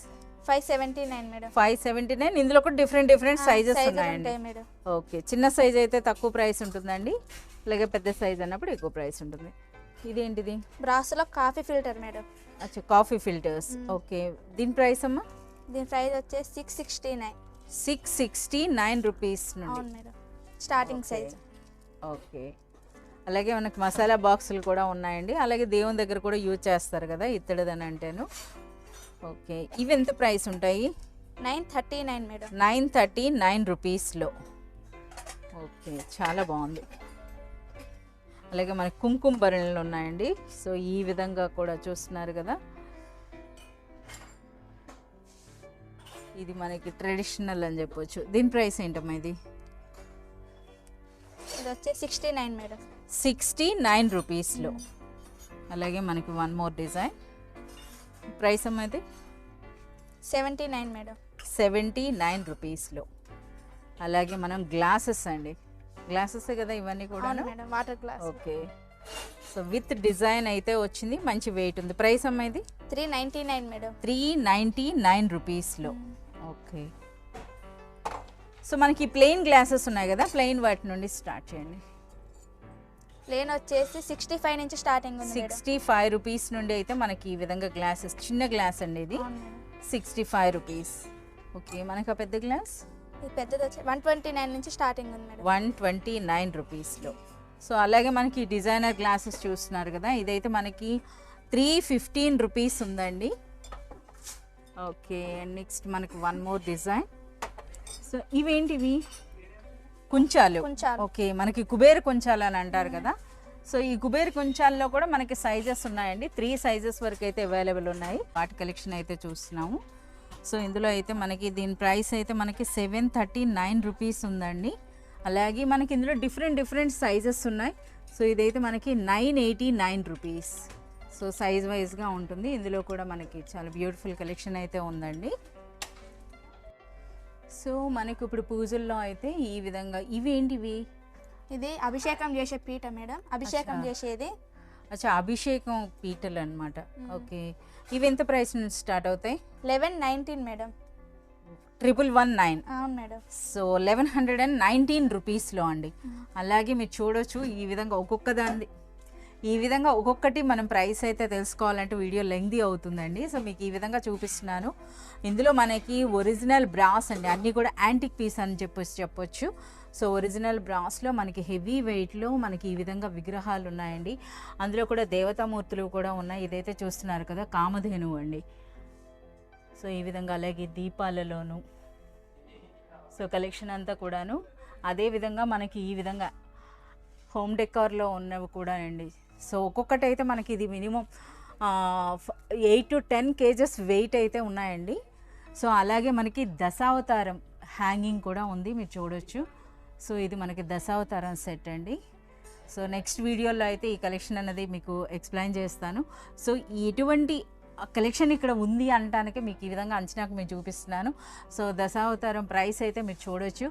579 madam. 579. ఇందులో కూడా డిఫరెంట్ సైజెస్ ఉన్నాయండి. మేడం. ఓకే, చిన్న సైజ్ అయితే తక్కువ ప్రైస్ ఉంటుందండి. అలాగే పెద్ద సైజ్ అన్నప్పుడు ఎక్కువ ప్రైస్ ఉంటుంది. ఇదేంటిది? బ్రాస్లో కాఫీ ఫిల్టర్ మేడం. అచ్చా, కాఫీ ఫిల్టర్స్. ఓకే, దీని ప్రైస్ అమ్మా? దీని ప్రైస్ వచ్చేసి 669. 669 రూపీస్ నుండి. అవును మేడం, స్టార్టింగ్ సైజ్. ఓకే, అలాగే మనకి మసాలా బాక్సులు కూడా ఉన్నాయండి. అలాగే దేవుని దగ్గర కూడా యూజ్ చేస్తారు కదా ఇత్తడిదని అంటేను. ఓకే, ఇవి ఎంత ప్రైస్ ఉంటాయి? 939 మేడం. 939 రూపీస్లో. ఓకే, చాలా బాగుంది. అలాగే మనకి కుంకుమ భరణలు ఉన్నాయండి. సో ఈ విధంగా కూడా చూస్తున్నారు కదా, ఇది మనకి ట్రెడిషనల్ అని చెప్పొచ్చు. దీని ప్రైస్ ఏంటమ్మా? ఇది వచ్చే 69 మేడం. 69 రూపీస్లో. అలాగే మనకి వన్ మోర్ డిజైన్. ప్రైస్ అమ్మా ఇది 79 మేడం. 79 రూపీస్లో. అలాగే మనం గ్లాసెస్ అండి, గ్లాసెస్ కదా ఇవన్నీ కూడా. అవును madam, water glass. Okay, so with design అయితే వచ్చింది, మంచి వెయిట్ ఉంది. ప్రైస్ అమ్మా ఇది 399 మేడం. 399 రూపీస్లో. ఓకే, సో మనకి ప్లెయిన్ గ్లాసెస్ ఉన్నాయి కదా, ప్లెయిన్ వాటి నుండి స్టార్ట్ చేయండి. ప్లేన్ వచ్చేసి 65 నుంచి స్టార్టింగ్ ఉంది మేడం. 65 రూపీస్ నుండి అయితే మనకి ఈ విధంగా గ్లాసెస్, చిన్న గ్లాస్ అండి ఇది, అవును మేడం. 65 రూపీస్. ఓకే, మనకి ఆ పెద్ద గ్లాస్ ఇది పెద్దది వచ్చి 129 నుంచి స్టార్టింగ్ ఉంది మేడం. 129 రూపీస్లో. సో అలాగే మనకి డిజైనర్ గ్లాసెస్ చూస్తున్నారు కదా, ఇదైతే మనకి 315 రూపీస్ ఉందండి. ఓకే, నెక్స్ట్ మనకి వన్ మోర్ డిజైన్. సో ఇవేంటివి? కుంచాలు. కుంచాలు. ఓకే, మనకి కుబేర కుంచాలు అని అంటారు కదా. సో ఈ కుబేర కుంచాల్లో కూడా మనకి సైజెస్ ఉన్నాయండి, 3 సైజెస్ వరకు అయితే అవైలబుల్ ఉన్నాయి. వాటి కలెక్షన్ అయితే చూస్తున్నాము. సో ఇందులో అయితే మనకి దీని ప్రైస్ అయితే మనకి 739 రూపీస్ ఉందండి. అలాగే మనకి ఇందులో డిఫరెంట్ సైజెస్ ఉన్నాయి. సో ఇదైతే మనకి 989 రూపీస్. సో సైజ్ వైజ్గా ఉంటుంది. ఇందులో కూడా మనకి చాలా బ్యూటిఫుల్ కలెక్షన్ అయితే ఉందండి. సో మనకి ఇప్పుడు పూజల్లో అయితే ఈ విధంగా, ఇవి ఏంటివి? ఇది అభిషేకం చేసే పీట మేడం. అభిషేకం చేసేది. అచ్చా, అభిషేకం పీటలు అనమాట. ఓకే, ఇవి ఎంత ప్రైస్ నుంచి స్టార్ట్ అవుతాయి? 1119 మేడం. 1119. అవును మేడం. సో 1119 రూపీస్లో అండి. అలాగే మీరు చూడొచ్చు ఈ విధంగా ఒక్కొక్క దాన్ని, ఈ విధంగా ఒక్కొక్కటి మనం ప్రైస్ అయితే తెలుసుకోవాలంటే వీడియో లెంగ్దీ అవుతుందండి. సో మీకు ఈ విధంగా చూపిస్తున్నాను. ఇందులో మనకి ఒరిజినల్ బ్రాస్ అండి, అన్నీ కూడా యాంటిక్ పీస్ అని చెప్పొచ్చు. సో ఒరిజినల్ బ్రాస్లో మనకి హెవీ వెయిట్లో మనకి ఈ విధంగా విగ్రహాలు ఉన్నాయండి. అందులో కూడా దేవతామూర్తులు కూడా ఉన్నాయి. ఇదైతే చూస్తున్నారు కదా, కామధేనువు అండి. సో ఈ విధంగా, అలాగే దీపాలలోను. సో కలెక్షన్ అంతా కూడాను అదేవిధంగా మనకి ఈ విధంగా హోమ్ డెకార్లో ఉన్నవి కూడా అండి. సో ఒక్కొక్కటి అయితే మనకి ఇది మినిమం 8 to 10 kgs వెయిట్ అయితే ఉన్నాయండి. సో అలాగే మనకి దశావతారం హ్యాంగింగ్ కూడా ఉంది, మీరు చూడొచ్చు. సో ఇది మనకి దశావతారం సెట్ అండి. సో నెక్స్ట్ వీడియోలో అయితే ఈ కలెక్షన్ అనేది మీకు ఎక్స్ప్లెయిన్ చేస్తాను. సో ఎటువంటి కలెక్షన్ ఇక్కడ ఉంది అనటానికి మీకు ఈ విధంగా అంచనాకు మేము చూపిస్తున్నాను. సో దశావతారం ప్రైస్ అయితే మీరు చూడొచ్చు,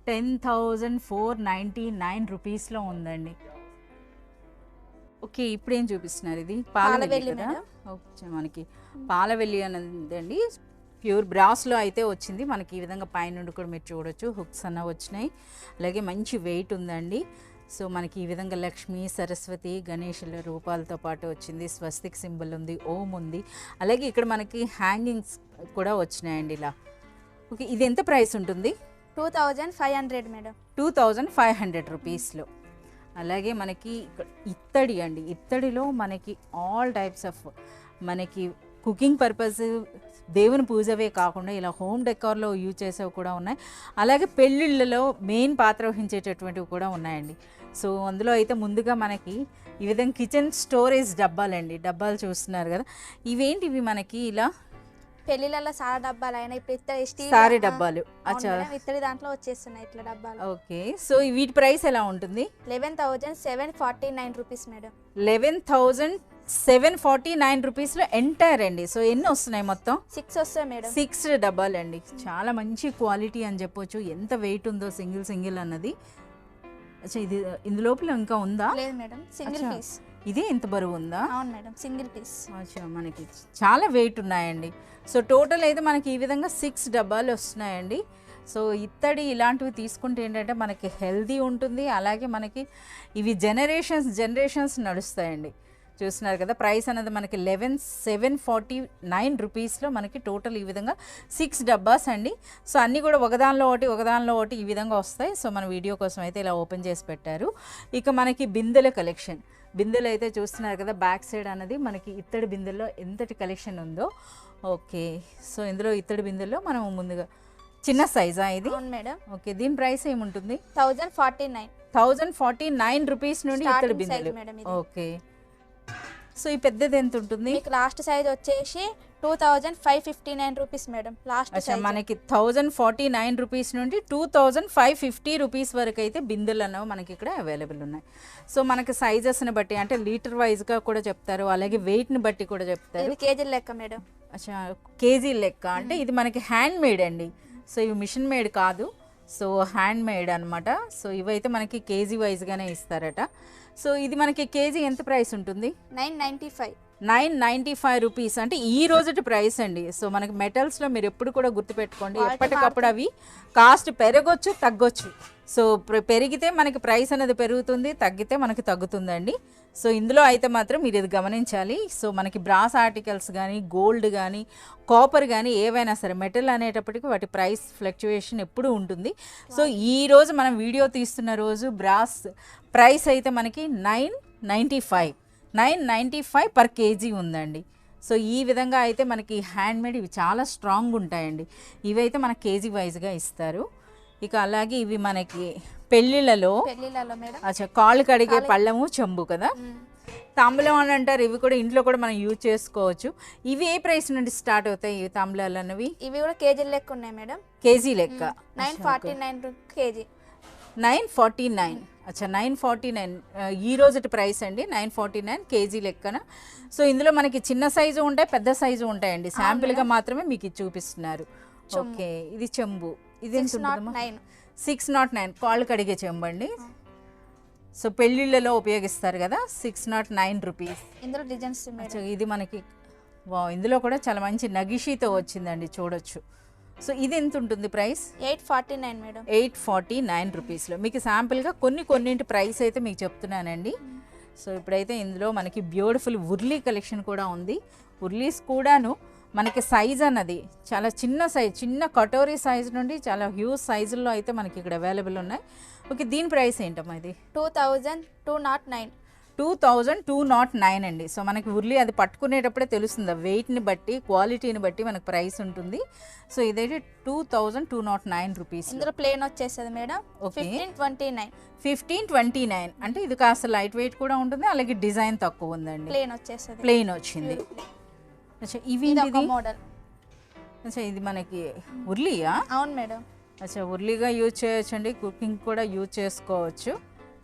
10,499 రూపీస్లో ఉందండి. ఓకే, ఇప్పుడు ఏం చూపిస్తున్నారు? ఇది పాలవెల్లి కదా. ఓకే, మనకి పాలవెల్లి అనేదండి, ప్యూర్ బ్రాస్లో అయితే వచ్చింది. మనకి ఈ విధంగా పైనుండి కూడా మీరు చూడొచ్చు, హుక్స్ అన్న వచ్చినాయి. అలాగే మంచి వెయిట్ ఉందండి. సో మనకి ఈ విధంగా లక్ష్మి, సరస్వతి, గణేషుల రూపాలతో పాటు వచ్చింది. స్వస్తిక్ సింబల్ ఉంది, ఓం ఉంది. అలాగే ఇక్కడ మనకి హ్యాంగింగ్స్ కూడా వచ్చినాయండి ఇలా. ఓకే, ఇది ఎంత ప్రైస్ ఉంటుంది? 2500 మేడం. 2500 రూపీస్లో. అలాగే మనకి ఇత్తడి అండి, ఇత్తడిలో మనకి ఆల్ టైప్స్ ఆఫ్ మనకి కుకింగ్ పర్పస్, దేవుని పూజవే కాకుండా ఇలా హోమ్ డెకార్లో యూజ్ చేసేవి కూడా ఉన్నాయి. అలాగే పెళ్ళిళ్ళలో మెయిన్ పాత్ర వహించేటటువంటివి కూడా ఉన్నాయండి. సో అందులో అయితే ముందుగా మనకి ఈ విధంగా కిచెన్ స్టోరేజ్ డబ్బాలండి, డబ్బాలు చూస్తున్నారు కదా. ఇవేంటివి మనకి ఇలా పెళ్లిళ్ళలో సారా డబ్బాలు అయినా ఇప్పుడు ఇత్తడి స్టీల్ సారీ డబ్బాలు. అచ్చా, ఇత్తడి దాంట్లో వచ్చేస్తున్నాయి ఇట్లా డబ్బాలు. ఓకే, సో వీటి ప్రైస్ ఎలా ఉంటుంది? 11,749 రూపీస్ మేడం. 11,749 రూపీస్లో ఎంటైర్ అండి. సో ఎన్ని వస్తున్నాయి మొత్తం? 6 వస్తాయి మేడం. 6 డబ్బాలు అండి. చాలా మంచి క్వాలిటీ అని చెప్పొచ్చు. ఎంత వెయిట్ ఉందో సింగిల్ అన్నది. అచ్చా, ఇది ఇందులోపల ఇంకా ఉందా? లేదు మేడం, సింగిల్ అచ్చా, పీస్. ఇదే ఇంత బరువు ఉందా? అవును మేడం, సింగిల్ పీస్. అచ్చా, మనకి చాలా వెయిట్ ఉన్నాయండి. సో టోటల్ అయితే మనకి ఈ విధంగా 6 డబ్బాలు వస్తున్నాయండి. సో ఇత్తడి ఇలాంటివి తీసుకుంటే ఏంటంటే మనకి హెల్దీ ఉంటుంది. అలాగే మనకి ఇవి జనరేషన్స్ నడుస్తాయండి. చూస్తున్నారు కదా, ప్రైస్ అనేది మనకి 11,749 రూపీస్లో మనకి టోటల్ ఈ విధంగా 6 డబ్బాస్ అండి. సో అన్నీ కూడా ఒకదానిలో ఒకటి ఈ విధంగా వస్తాయి. సో మన వీడియో కోసం అయితే ఇలా ఓపెన్ చేసి పెట్టారు. ఇక మనకి బిందెల కలెక్షన్, బిందెలు అయితే చూస్తున్నారు కదా, బ్యాక్ సైడ్ అన్నది మనకి ఇత్తడి బిందెల్లో ఎంతటి కలెక్షన్ ఉందో. ఓకే, సో ఇందులో ఇత్తడి బిందెల్లో మనం ముందుగా చిన్న సైజా ఇది? అవును మేడం. ఓకే, దీని ప్రైస్ ఏముంటుంది? 1049 1049 రూపీస్ నుండి ఇత్తడి Starting బిందెలు. size మేడం ఇది. ఓకే, సో ఈ పెద్దది ఎంత ఉంటుంది? మీకు లాస్ట్ సైజ్ వచ్చేసి 2559 రూపీస్ మేడం. లాస్ట్ అచ్చా, సైజ్ మనకి 1049 రూపీస్ నుండి 2550 రూపీస్ వరకు అయితే బిందెలు అనేవి మనకి ఇక్కడ అవైలబుల్ ఉన్నాయి. సో మనకి సైజెస్ని బట్టి అంటే లీటర్ వైజ్గా కూడా చెప్తారు, అలాగే వెయిట్ని బట్టి కూడా చెప్తారు. ఇది కేజీ లెక్క మేడం. అచ్చా, కేజీ లెక్క అంటే ఇది మనకి హ్యాండ్ మేడ్ అండి. సో ఇవి మిషన్ మేడ్ కాదు, సో హ్యాండ్ మేడ్ అనమాట. సో ఇవైతే మనకి కేజీ వైజ్గానే ఇస్తారట. సో ఇది మనకి కేజీ ఎంత ప్రైస్ ఉంటుంది? 995. 995 రూపీస్ అంటే ఈ రోజుటి ప్రైస్ అండి. సో మనకి మెటల్స్లో మీరు ఎప్పుడు కూడా గుర్తుపెట్టుకోండి, Quality ఎప్పటికప్పుడు అవి కాస్ట్ పెరగొచ్చు తగ్గొచ్చు. సో పెరిగితే మనకి ప్రైస్ అనేది పెరుగుతుంది, తగ్గితే మనకి తగ్గుతుందండి. సో ఇందులో అయితే మాత్రం మీరు ఇది గమనించాలి. సో మనకి బ్రాస్ ఆర్టికల్స్ కానీ, గోల్డ్ కానీ, కాపర్ కానీ ఏవైనా సరే మెటల్ అనేటప్పటికి వాటి ప్రైస్ ఫ్లక్చుయేషన్ ఎప్పుడూ ఉంటుంది. సో ఈ రోజు మనం వీడియో తీస్తున్న రోజు బ్రాస్ ప్రైస్ అయితే మనకి 995 పర్ కేజీ ఉందండి. సో ఈ విధంగా అయితే మనకి హ్యాండ్మేడ్ ఇవి చాలా స్ట్రాంగ్ ఉంటాయండి. ఇవైతే మనకి కేజీ వైజ్గా ఇస్తారు. ఇక అలాగే ఇవి మనకి పెళ్ళిళ్ళలో మేడం. అచ్చా, కాళ్ళు కడిగే పళ్ళము చెంబు కదా, తాంబూలం అని అంటారు. ఇవి కూడా ఇంట్లో కూడా మనం యూజ్ చేసుకోవచ్చు. ఇవి ఏ ప్రైస్ నుండి స్టార్ట్ అవుతాయి ఈ తాంబూలాలు అన్నవి? ఇవి కూడా కేజీ లెక్క ఉన్నాయి మేడం. కేజీ లెక్క 949 కేజీ. 949. అచ్చా, 949 ఈ రోజుటి ప్రైస్ అండి. 949 కేజీ లెక్కన. సో ఇందులో మనకి చిన్న సైజు ఉంటాయి, పెద్ద సైజు ఉంటాయండి. శాంపిల్గా మాత్రమే మీకు ఇది చూపిస్తున్నారు. ఓకే, ఇది చెంబు. ఇది ఎంత ఉంటుందమ్మా? 609 కాళ్ళు కడిగే చెంబు అండి. సో పెళ్ళిళ్ళలో ఉపయోగిస్తారు కదా, 609 రూపీస్. ఇందులో డిజైన్స్ మేడం. ఇది మనకి ఇందులో కూడా చాలా మంచి నగిషీతో వచ్చిందండి, చూడొచ్చు. సో ఇది ఎంత ఉంటుంది ప్రైస్? 849 మేడం. 849 రూపీస్లో మీకు శాంపుల్గా కొన్నింటి ప్రైస్ అయితే మీకు చెప్తున్నానండి. సో ఇప్పుడైతే ఇందులో మనకి బ్యూటిఫుల్ ఉర్లీ కలెక్షన్ కూడా ఉంది. ఉర్లీస్ కూడాను మనకి సైజ్ అన్నది చాలా చిన్న సైజ్, చిన్న కటోరీ సైజ్ నుండి చాలా హ్యూజ్ సైజుల్లో అయితే మనకి ఇక్కడ అవైలబుల్ ఉన్నాయి. ఓకే, దీని ప్రైస్ ఏంటమ్మా? ఇది 2209. 2209 అండి. సో మనకి ఉర్లీ అది పట్టుకునేటప్పుడే తెలుస్తుంది, వెయిట్ని బట్టి క్వాలిటీని బట్టి మనకు ప్రైస్ ఉంటుంది. సో ఇదైతే 2209 రూపీస్. ఇందులో ప్లేన్ వచ్చేస్తుంది మేడం. 1529. 1529 అంటే ఇది కాస్త లైట్ వెయిట్ కూడా ఉంటుంది, అలాగే డిజైన్ తక్కువ ఉందండి. ప్లేన్ వచ్చేస్తుంది. ప్లెయిన్ వచ్చింది. అచ్చా, ఇవి మోడల్. అచ్చా, ఇది మనకి ఉర్లీయా? అవును మేడం. అచ్చా, ఉర్లీగా యూజ్ చేయొచ్చండి, కుకింగ్ కూడా యూజ్ చేసుకోవచ్చు.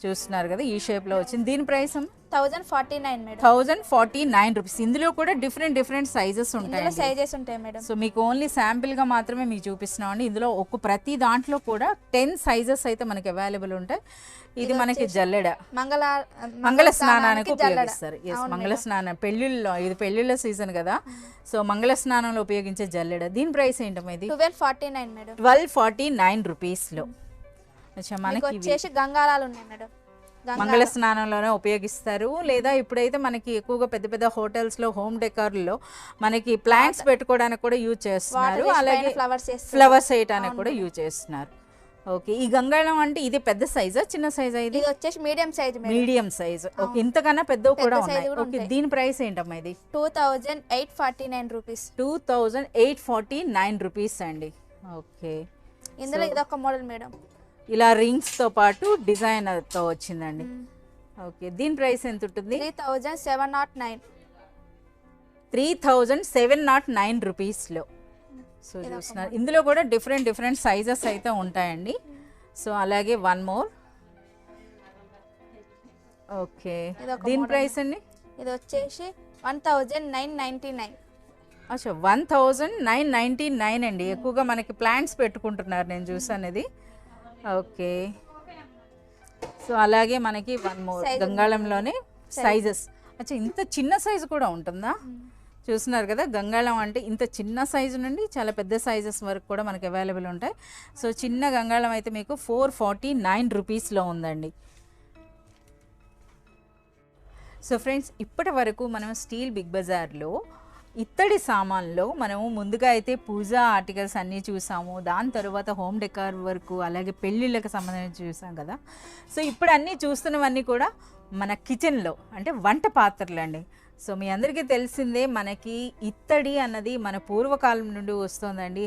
చూస్తున్నారు కదా, ఈ షేప్లో వచ్చింది. దీని ప్రైస్ 1049 మేడం. 1049 రూపీస్. ఇందులో కూడా డిఫరెంట్ సైజెస్ ఉంటాయి. సైజెస్ ఉంటాయి మేడం. సో మీకు ఓన్లీ శాంపిల్గా మాత్రమే మీకు చూపిస్తున్నామండి. ఇందులో ప్రతి దాంట్లో కూడా 10 సైజెస్ అయితే మనకి అవైలబుల్ ఉంటాయి. ఇది మనకి జల్లెడ, మంగళ స్నానానికి ఉపయోగిస్తారు. మంగళ స్నానం పెళ్ళిళ్ళలో, ఇది పెళ్ళిళ్ళ సీజన్ కదా, సో మంగళ స్నానంలో ఉపయోగించే జల్లెడ. దీని ప్రైస్ ఏంటమ్మా? ఇది 1249 మేడం. 1249 రూపీస్లో. అచ్చా, మనకి వచ్చేసి గంగారాలు ఉన్నాయి మేడం. మంగళ స్నానంలోనే ఉపయోగిస్తారు. లేదా ఇప్పుడైతే మనకి ఎక్కువగా పెద్ద పెద్ద హోటల్స్లో, హోమ్ డెకార్లో మనకి ప్లాంట్స్ పెట్టుకోవడానికి కూడా యూజ్ చేస్తున్నారు, అలాగే ఫ్లవర్స్ వేయడానికి కూడా యూజ్ చేస్తున్నారు. ఓకే, ఈ గంగాళం అంటే ఇది పెద్ద సైజా చిన్న సైజా? ఇది వచ్చేసి medium size. Medium size. Okay, ఇంతకన్నా పెద్దవి కూడా ఉన్నాయి. ఓకే, దీని ప్రైస్ ఏంటమ్మా? ఇది 2849 రూపీస్. 2849 రూపీస్ అండి. ఓకే, ఇందులో ఇదొక మోడల్ మేడం. ఇలా రింగ్స్తో పాటు డిజైనర్తో వచ్చిందండి. ఓకే, దీని ప్రైస్ ఎంత ఉంటుంది? 3709. 3709 రూపీస్లో. సో చూస్తున్నారు, ఇందులో కూడా డిఫరెంట్ సైజెస్ అయితే ఉంటాయండి. సో అలాగే వన్ మోర్. ఓకే, దీని ప్రైస్ అండి? ఇది వచ్చేసి 1999. అచ్చా, 1999 అండి. ఎక్కువగా మనకి ప్లాంట్స్ పెట్టుకుంటున్నారు, నేను చూసాను ఇది. ఓకే, సో అలాగే మనకి వన్ మోర్ గంగాళంలోనే సైజెస్. అచ్చా, ఇంత చిన్న సైజు కూడా ఉంటుందా? చూస్తున్నారు కదా, గంగాళం అంటే ఇంత చిన్న సైజు నుండి చాలా పెద్ద సైజెస్ వరకు కూడా మనకి అవైలబుల్ ఉంటాయి. సో చిన్న గంగాళం అయితే మీకు 449 రూపీస్లో ఉందండి. సో ఫ్రెండ్స్, ఇప్పటి వరకు మనం స్టీల్ బిగ్ బజార్లో ఇత్తడి సామాన్లో మనము ముందుగా అయితే పూజా ఆర్టికల్స్ అన్నీ చూసాము, దాని తర్వాత హోమ్ డెకార్ వరకు అలాగే పెళ్ళిళ్ళకి సంబంధించి చూసాం కదా. సో ఇప్పుడు అన్నీ చూస్తున్నవన్నీ కూడా మన కిచెన్లో అంటే వంట పాత్రలు అండి. సో మీ అందరికీ తెలిసిందే మనకి ఇత్తడి అన్నది మన పూర్వకాలం నుండి వస్తుందండి.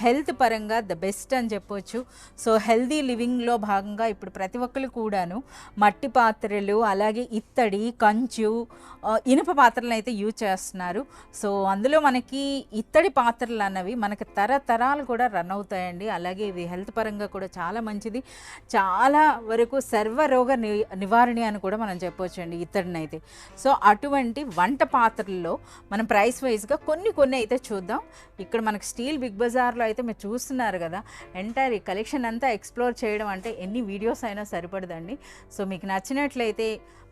హెల్త్ పరంగా ద బెస్ట్ అని చెప్పొచ్చు. సో హెల్దీ లివింగ్లో భాగంగా ఇప్పుడు ప్రతి ఒక్కరు కూడాను మట్టి పాత్రలు అలాగే ఇత్తడి, కంచు, ఇనుప పాత్రలను అయితే యూజ్ చేస్తున్నారు. సో అందులో మనకి ఇత్తడి పాత్రలు అన్నవి మనకి తరతరాలు కూడా రన్ అవుతాయండి. అలాగే ఇవి హెల్త్ పరంగా కూడా చాలా మంచిది, చాలా వరకు సర్వరోగ నివారణి అని కూడా మనం చెప్పొచ్చు అండి ఇత్తడిని అయితే. సో అటువంటి వంట పాత్రల్లో మనం ప్రైస్ వైజ్గా కొన్ని అయితే చూద్దాం. ఇక్కడ మనకి స్టీల్ బిగ్ బజార్లో అయితే మీరు చూస్తున్నారు కదా, ఎంటైర్ ఈ కలెక్షన్ అంతా ఎక్స్ప్లోర్ చేయడం అంటే ఎన్ని వీడియోస్ అయినా సరిపడదండి. సో మీకు నచ్చినట్లయితే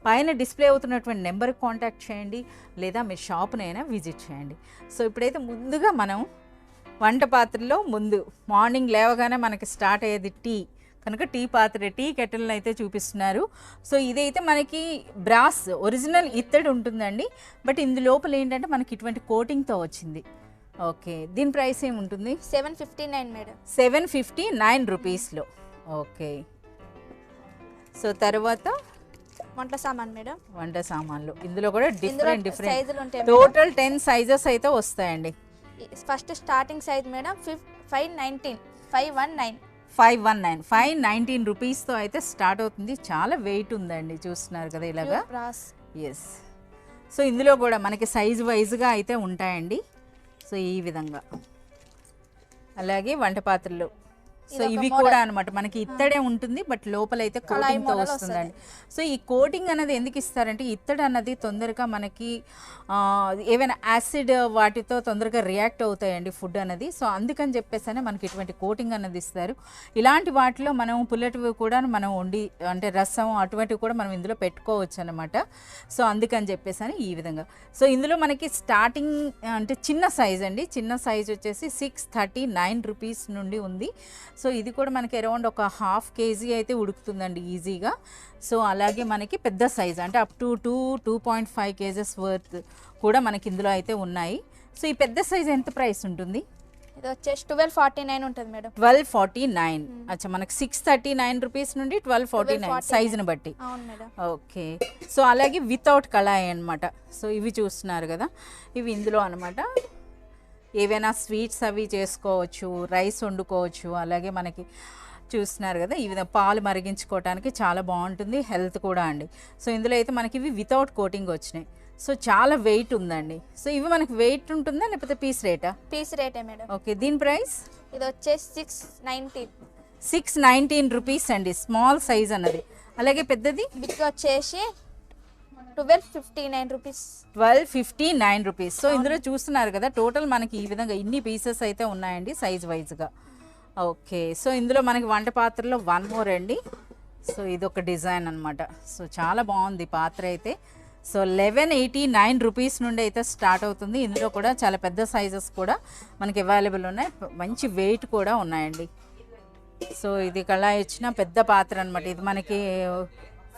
పైన డిస్ప్లే అవుతున్నటువంటి నెంబర్కి కాంటాక్ట్ చేయండి, లేదా మీ షాప్నైనా విజిట్ చేయండి. సో ఇప్పుడైతే ముందుగా మనం వంట పాత్రలో ముందు మార్నింగ్ లేవగానే మనకి స్టార్ట్ అయ్యేది టీ కనుక టీ పాత్ర, టీ కెటిల్ని అయితే చూపిస్తున్నారు. సో ఇదైతే మనకి బ్రాస్ ఒరిజినల్ ఇత్తడి ఉంటుందండి, బట్ ఇందు లోపల ఏంటంటే మనకి ఇటువంటి కోటింగ్తో వచ్చింది. ఓకే, దీని ప్రైస్ ఏముంటుంది? 759 మేడం. 759 రూపీస్లో. ఓకే, సో తర్వాత వంట సామాన్ మేడం. వంట సామాన్లు ఇందులో కూడా డిఫరెంట్ సైజులు ఉంటాయి. టోటల్ 10 సైజెస్ అయితే వస్తాయండి. ఫస్ట్ స్టార్టింగ్ సైజ్ మేడం 519 519 రూపీస్తో అయితే స్టార్ట్ అవుతుంది. చాలా వెయిట్ ఉందండి, చూస్తున్నారు కదా ఇలాగా. ఎస్, సో ఇందులో కూడా మనకి సైజ్ వైజ్గా అయితే ఉంటాయండి. సో ఈ విధంగా అలాగే వంట పాత్రలు. సో ఇవి కూడా అనమాట మనకి ఇత్తడే ఉంటుంది, బట్ లోపలైతే కోటింగ్తో వస్తుందండి. సో ఈ కోటింగ్ అనేది ఎందుకు ఇస్తారంటే ఇత్తడి అన్నది తొందరగా మనకి ఏవైనా యాసిడ్ వాటితో తొందరగా రియాక్ట్ అవుతాయండి ఫుడ్ అనేది. సో అందుకని చెప్పేసి మనకి ఇటువంటి కోటింగ్ అన్నది ఇస్తారు. ఇలాంటి వాటిలో మనం పుల్లటివి కూడా మనం వండి అంటే రసం అటువంటివి కూడా మనం ఇందులో పెట్టుకోవచ్చు అనమాట. సో అందుకని చెప్పేసి ఈ విధంగా. సో ఇందులో మనకి స్టార్టింగ్ అంటే చిన్న సైజ్ అండి, చిన్న సైజ్ వచ్చేసి 639 రూపీస్ నుండి ఉంది. సో ఇది కూడా మనకి అరౌండ్ ఒక 1/2 kg అయితే ఉడుకుతుందండి ఈజీగా. సో అలాగే మనకి పెద్ద సైజ్ అంటే అప్ టు 2.5 kgs వర్త్ కూడా మనకి ఇందులో అయితే ఉన్నాయి. సో ఈ పెద్ద సైజ్ ఎంత ప్రైస్ ఉంటుంది? ఇది వచ్చేసి 1249 ఉంటుంది మేడం. 1249. అచ్చా, మనకి 639 రూపీస్ నుండి 1249 సైజుని బట్టి. అవును మేడం. ఓకే, సో అలాగే వితౌట్ కళాయి అనమాట. సో ఇవి చూస్తున్నారు కదా, ఇవి ఇందులో అనమాట. ఏవైనా స్వీట్స్ అవి చేసుకోవచ్చు, రైస్ వండుకోవచ్చు. అలాగే మనకి చూస్తున్నారు కదా ఈ విధంగా పాలు మరిగించుకోవడానికి చాలా బాగుంటుంది, హెల్త్ కూడా అండి. సో ఇందులో అయితే మనకి ఇవి వితౌట్ కోటింగ్ వచ్చినాయి. సో చాలా వెయిట్ ఉందండి. సో ఇవి మనకి వెయిట్ ఉంటుందా లేకపోతే పీస్ రేటా? పీస్ రేటే మేడం. ఓకే, దీని ప్రైస్? ఇది వచ్చేసి 619 రూపీస్ అండి, స్మాల్ సైజ్ అన్నది. అలాగే పెద్దది బిగ్ వచ్చేసి 1259 రూపీస్. 1259 రూపీస్. సో ఇందులో చూస్తున్నారు కదా టోటల్ మనకి ఈ విధంగా ఇన్ని పీసెస్ అయితే ఉన్నాయండి సైజ్ వైజ్గా. ఓకే, సో ఇందులో మనకి వంట పాత్రలో 1 మోర్ అండి. సో ఇది ఒక డిజైన్ అనమాట. సో చాలా బాగుంది పాత్ర అయితే. సో 1189 రూపీస్ నుండి అయితే స్టార్ట్ అవుతుంది. ఇందులో కూడా చాలా పెద్ద సైజెస్ కూడా మనకి అవైలబుల్ ఉన్నాయి, మంచి వెయిట్ కూడా ఉన్నాయండి. సో ఇది కళాయి ఇచ్చిన పెద్ద పాత్ర అనమాట. ఇది మనకి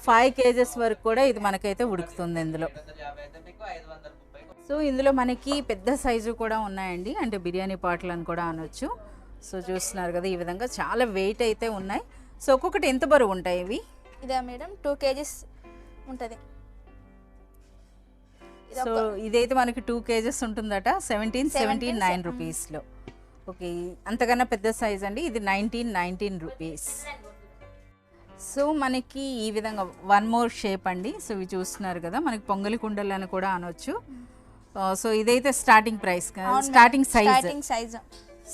5 kgs వరకు కూడా ఇది మనకైతే ఉడుకుతుంది ఇందులో. సో ఇందులో మనకి పెద్ద సైజు కూడా ఉన్నాయండి, అంటే బిర్యానీ పాటలు అని కూడా అనొచ్చు. సో చూస్తున్నారు కదా ఈ విధంగా చాలా వెయిట్ అయితే ఉన్నాయి. సో ఒక్కొక్కటి ఎంత బరువు ఉంటాయి ఇవి? ఇదే మేడం 2 kgs ఉంటుంది. సో ఇదైతే మనకి 2 kgs ఉంటుందట 1779 రూపీస్లో. ఓకే, అంతకన్నా పెద్ద సైజ్ అండి, ఇది 1919 రూపీస్. సో మనకి ఈ విధంగా 1 మోర్ షేప్ అండి. సో ఇవి చూస్తున్నారు కదా మనకి పొంగలి కుండలు అని కూడా అనొచ్చు. సో ఇదైతే starting price, starting size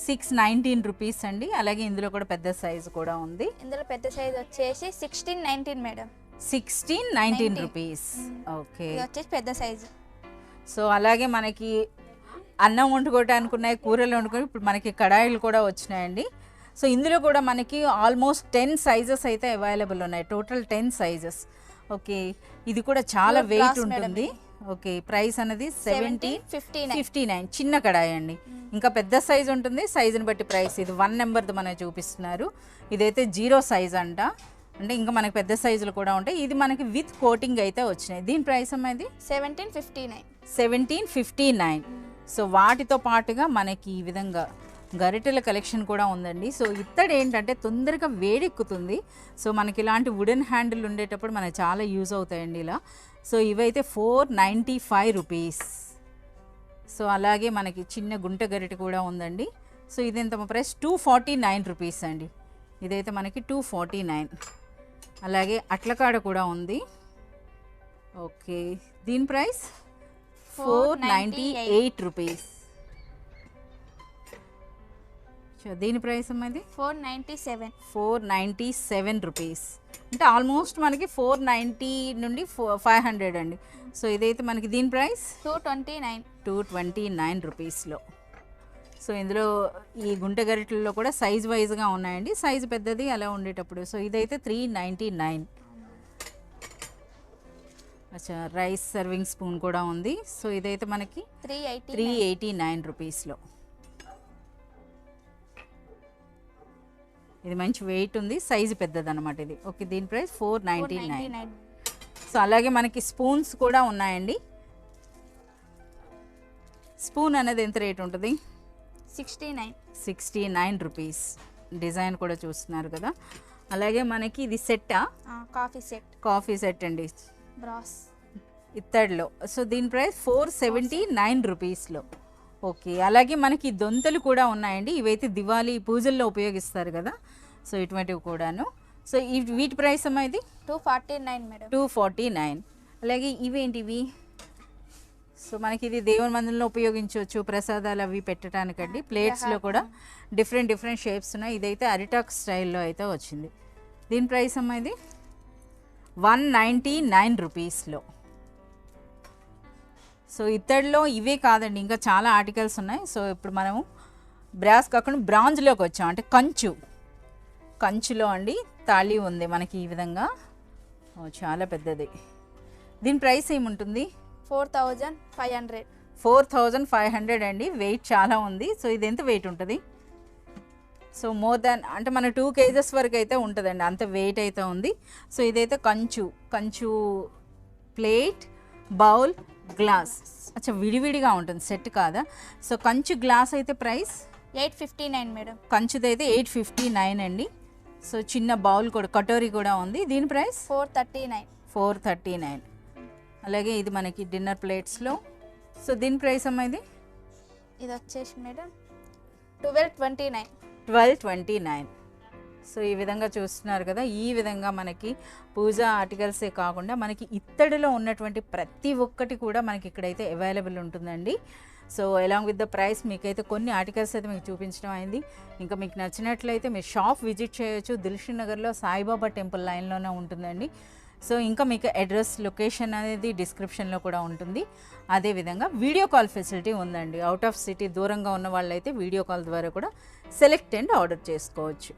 619 rupees అండి. అలాగే ఇందులో కూడా పెద్ద సైజు కూడా ఉంది. ఇందులో పెద్ద సైజ్ వచ్చేసి 1619 మేడం. 1619 రూపీస్. ఓకే, ఇది వచ్చేసి పెద్ద సైజు. సో అలాగే మనకి అన్నం వండుకోవటానికి ఉన్నాయి, కూరలు వండుకొని ఇప్పుడు మనకి కడాయిలు కూడా వచ్చినాయండి. సో ఇందులో కూడా మనకి ఆల్మోస్ట్ 10 సైజెస్ అయితే అవైలబుల్ ఉన్నాయి, టోటల్ 10 సైజెస్. ఓకే, ఇది కూడా చాలా వెయిట్ ఉంటుంది. ఓకే, ప్రైస్ అనేది 1759. చిన్న కడాయి అండి, ఇంకా పెద్ద సైజ్ ఉంటుంది, సైజుని బట్టి ప్రైస్. ఇది 1 నెంబర్ది మనకి చూపిస్తున్నారు. ఇదైతే 0 సైజ్ అంట. అంటే ఇంకా మనకి పెద్ద సైజులు కూడా ఉంటాయి. ఇది మనకి విత్ కోటింగ్ అయితే వచ్చినాయి. దీని ప్రైస్ అమ్మది 1759. 1759. సో వాటితో పాటుగా మనకి ఈ విధంగా గరిటెల కలెక్షన్ కూడా ఉందండి. సో ఇత్తడి ఏంటంటే తొందరగా వేడెక్కుతుంది. సో మనకి ఇలాంటి వుడెన్ హ్యాండిల్ ఉండేటప్పుడు మనకి చాలా యూజ్ అవుతాయండి ఇలా. సో ఇవైతే 495 రూపీస్. సో అలాగే మనకి చిన్న గుంట గరిటె కూడా ఉందండి. సో ఇది ఎంత ప్రైస్ 249 రూపీస్ అండి. ఇదైతే మనకి 249. అలాగే అట్లకాడ కూడా ఉంది. ఓకే, దీని ప్రైస్ 498 రూపీస్. దీని ప్రైస్ అమ్మది 497. 497 రూపీస్. అంటే ఆల్మోస్ట్ మనకి 490 నుండి 500 అండి. సో ఇదైతే మనకి దీని ప్రైస్ 229. 229 రూపీస్లో. సో ఇందులో ఈ గుంట గరిటెల్లో కూడా సైజ్ వైజ్గా ఉన్నాయండి. సైజు పెద్దది అలా ఉండేటప్పుడు. సో ఇదైతే 399. అచ్చా, రైస్ సర్వింగ్ స్పూన్ కూడా ఉంది. సో ఇదైతే మనకి 389 రూపీస్లో. ఇది మంచి వెయిట్ ఉంది, సైజు పెద్దది అనమాట ఇది. ఓకే, దీని ప్రైస్ 499. సో అలాగే మనకి స్పూన్స్ కూడా ఉన్నాయండి. స్పూన్ అనేది ఎంత రేట్ ఉంటుంది? 69 రూపీస్. డిజైన్ కూడా చూస్తున్నారు కదా. అలాగే మనకి ఇది సెట్టా? కాఫీ సెట్ అండి, బ్రాస్ ఇత్తడిలో. సో దీని ప్రైస్ 479 రూపీస్లో. ఓకే, అలాగే మనకి దొంతలు కూడా ఉన్నాయండి. ఇవైతే దివాళీ పూజల్లో ఉపయోగిస్తారు కదా. సో ఇటువంటివి కూడాను. సో వీటి ప్రైస్ అమ్మా ఇది 249 మేడం. 249. అలాగే ఇవేంటివి? సో మనకి ఇది దేవుని మందిరంలో ఉపయోగించవచ్చు, ప్రసాదాలు అవి పెట్టడానికండి. ప్లేట్స్లో కూడా డిఫరెంట్ షేప్స్ ఉన్నాయి. ఇదైతే అరిటాక్ స్టైల్లో అయితే వచ్చింది. దీని ప్రైస్ అమ్మా ఇది 199 రూపీస్లో. సో ఇత్తడిలో ఇవే కాదండి, ఇంకా చాలా ఆర్టికల్స్ ఉన్నాయి. సో ఇప్పుడు మనము బ్రాస్ కాకుండా బ్రాంజ్లోకి వచ్చాం. అంటే కంచులో అండి తాళి ఉంది మనకి ఈ విధంగా. చాలా పెద్దది. దీని ప్రైస్ ఏముంటుంది? 4500. 4500 అండి. వెయిట్ చాలా ఉంది. సో ఇది ఎంత వెయిట్ ఉంటుంది? సో మోర్ దాన్ అంటే మన 2 kgs వరకు అయితే ఉంటుందండి, అంత వెయిట్ అయితే ఉంది. సో ఇదైతే కంచు ప్లేట్, బౌల్, గ్లాస్. అచ్చా, విడివిడిగా ఉంటుంది, సెట్ కాదా? సో కంచు గ్లాస్ అయితే ప్రైస్ 859 మేడం. కంచుదైతే 859 అండి. సో చిన్న బౌల్ కూడా, కటోరీ కూడా ఉంది. దీని ప్రైస్ 439. అలాగే ఇది మనకి డిన్నర్ ప్లేట్స్లో. సో దీని ప్రైస్ అమ్మా ఇది వచ్చేసి మేడం 1229. 1229. సో ఈ విధంగా చూస్తున్నారు కదా. ఈ విధంగా మనకి పూజా ఆర్టికల్సే కాకుండా మనకి ఇత్తడిలో ఉన్నటువంటి ప్రతి ఒక్కటి కూడా మనకి ఇక్కడైతే అవైలబుల్ ఉంటుందండి. So along with the price మీకైతే కొన్ని ఆర్టికల్స్ అయితే మీకు చూపించడం అయింది. ఇంకా మీకు నచ్చినట్లయితే మీరు షాప్ విజిట్ చేయొచ్చు. దిల్షుక్ నగర్లో సాయిబాబా టెంపుల్ లైన్లోనే ఉంటుందండి. సో ఇంకా మీకు అడ్రస్, లొకేషన్ అనేది డిస్క్రిప్షన్లో కూడా ఉంటుంది. అదేవిధంగా వీడియో కాల్ ఫెసిలిటీ ఉందండి. అవుట్ ఆఫ్ సిటీ దూరంగా ఉన్న వాళ్ళైతే వీడియో కాల్ ద్వారా కూడా సెలెక్ట్ అండ్ ఆర్డర్ చేసుకోవచ్చు.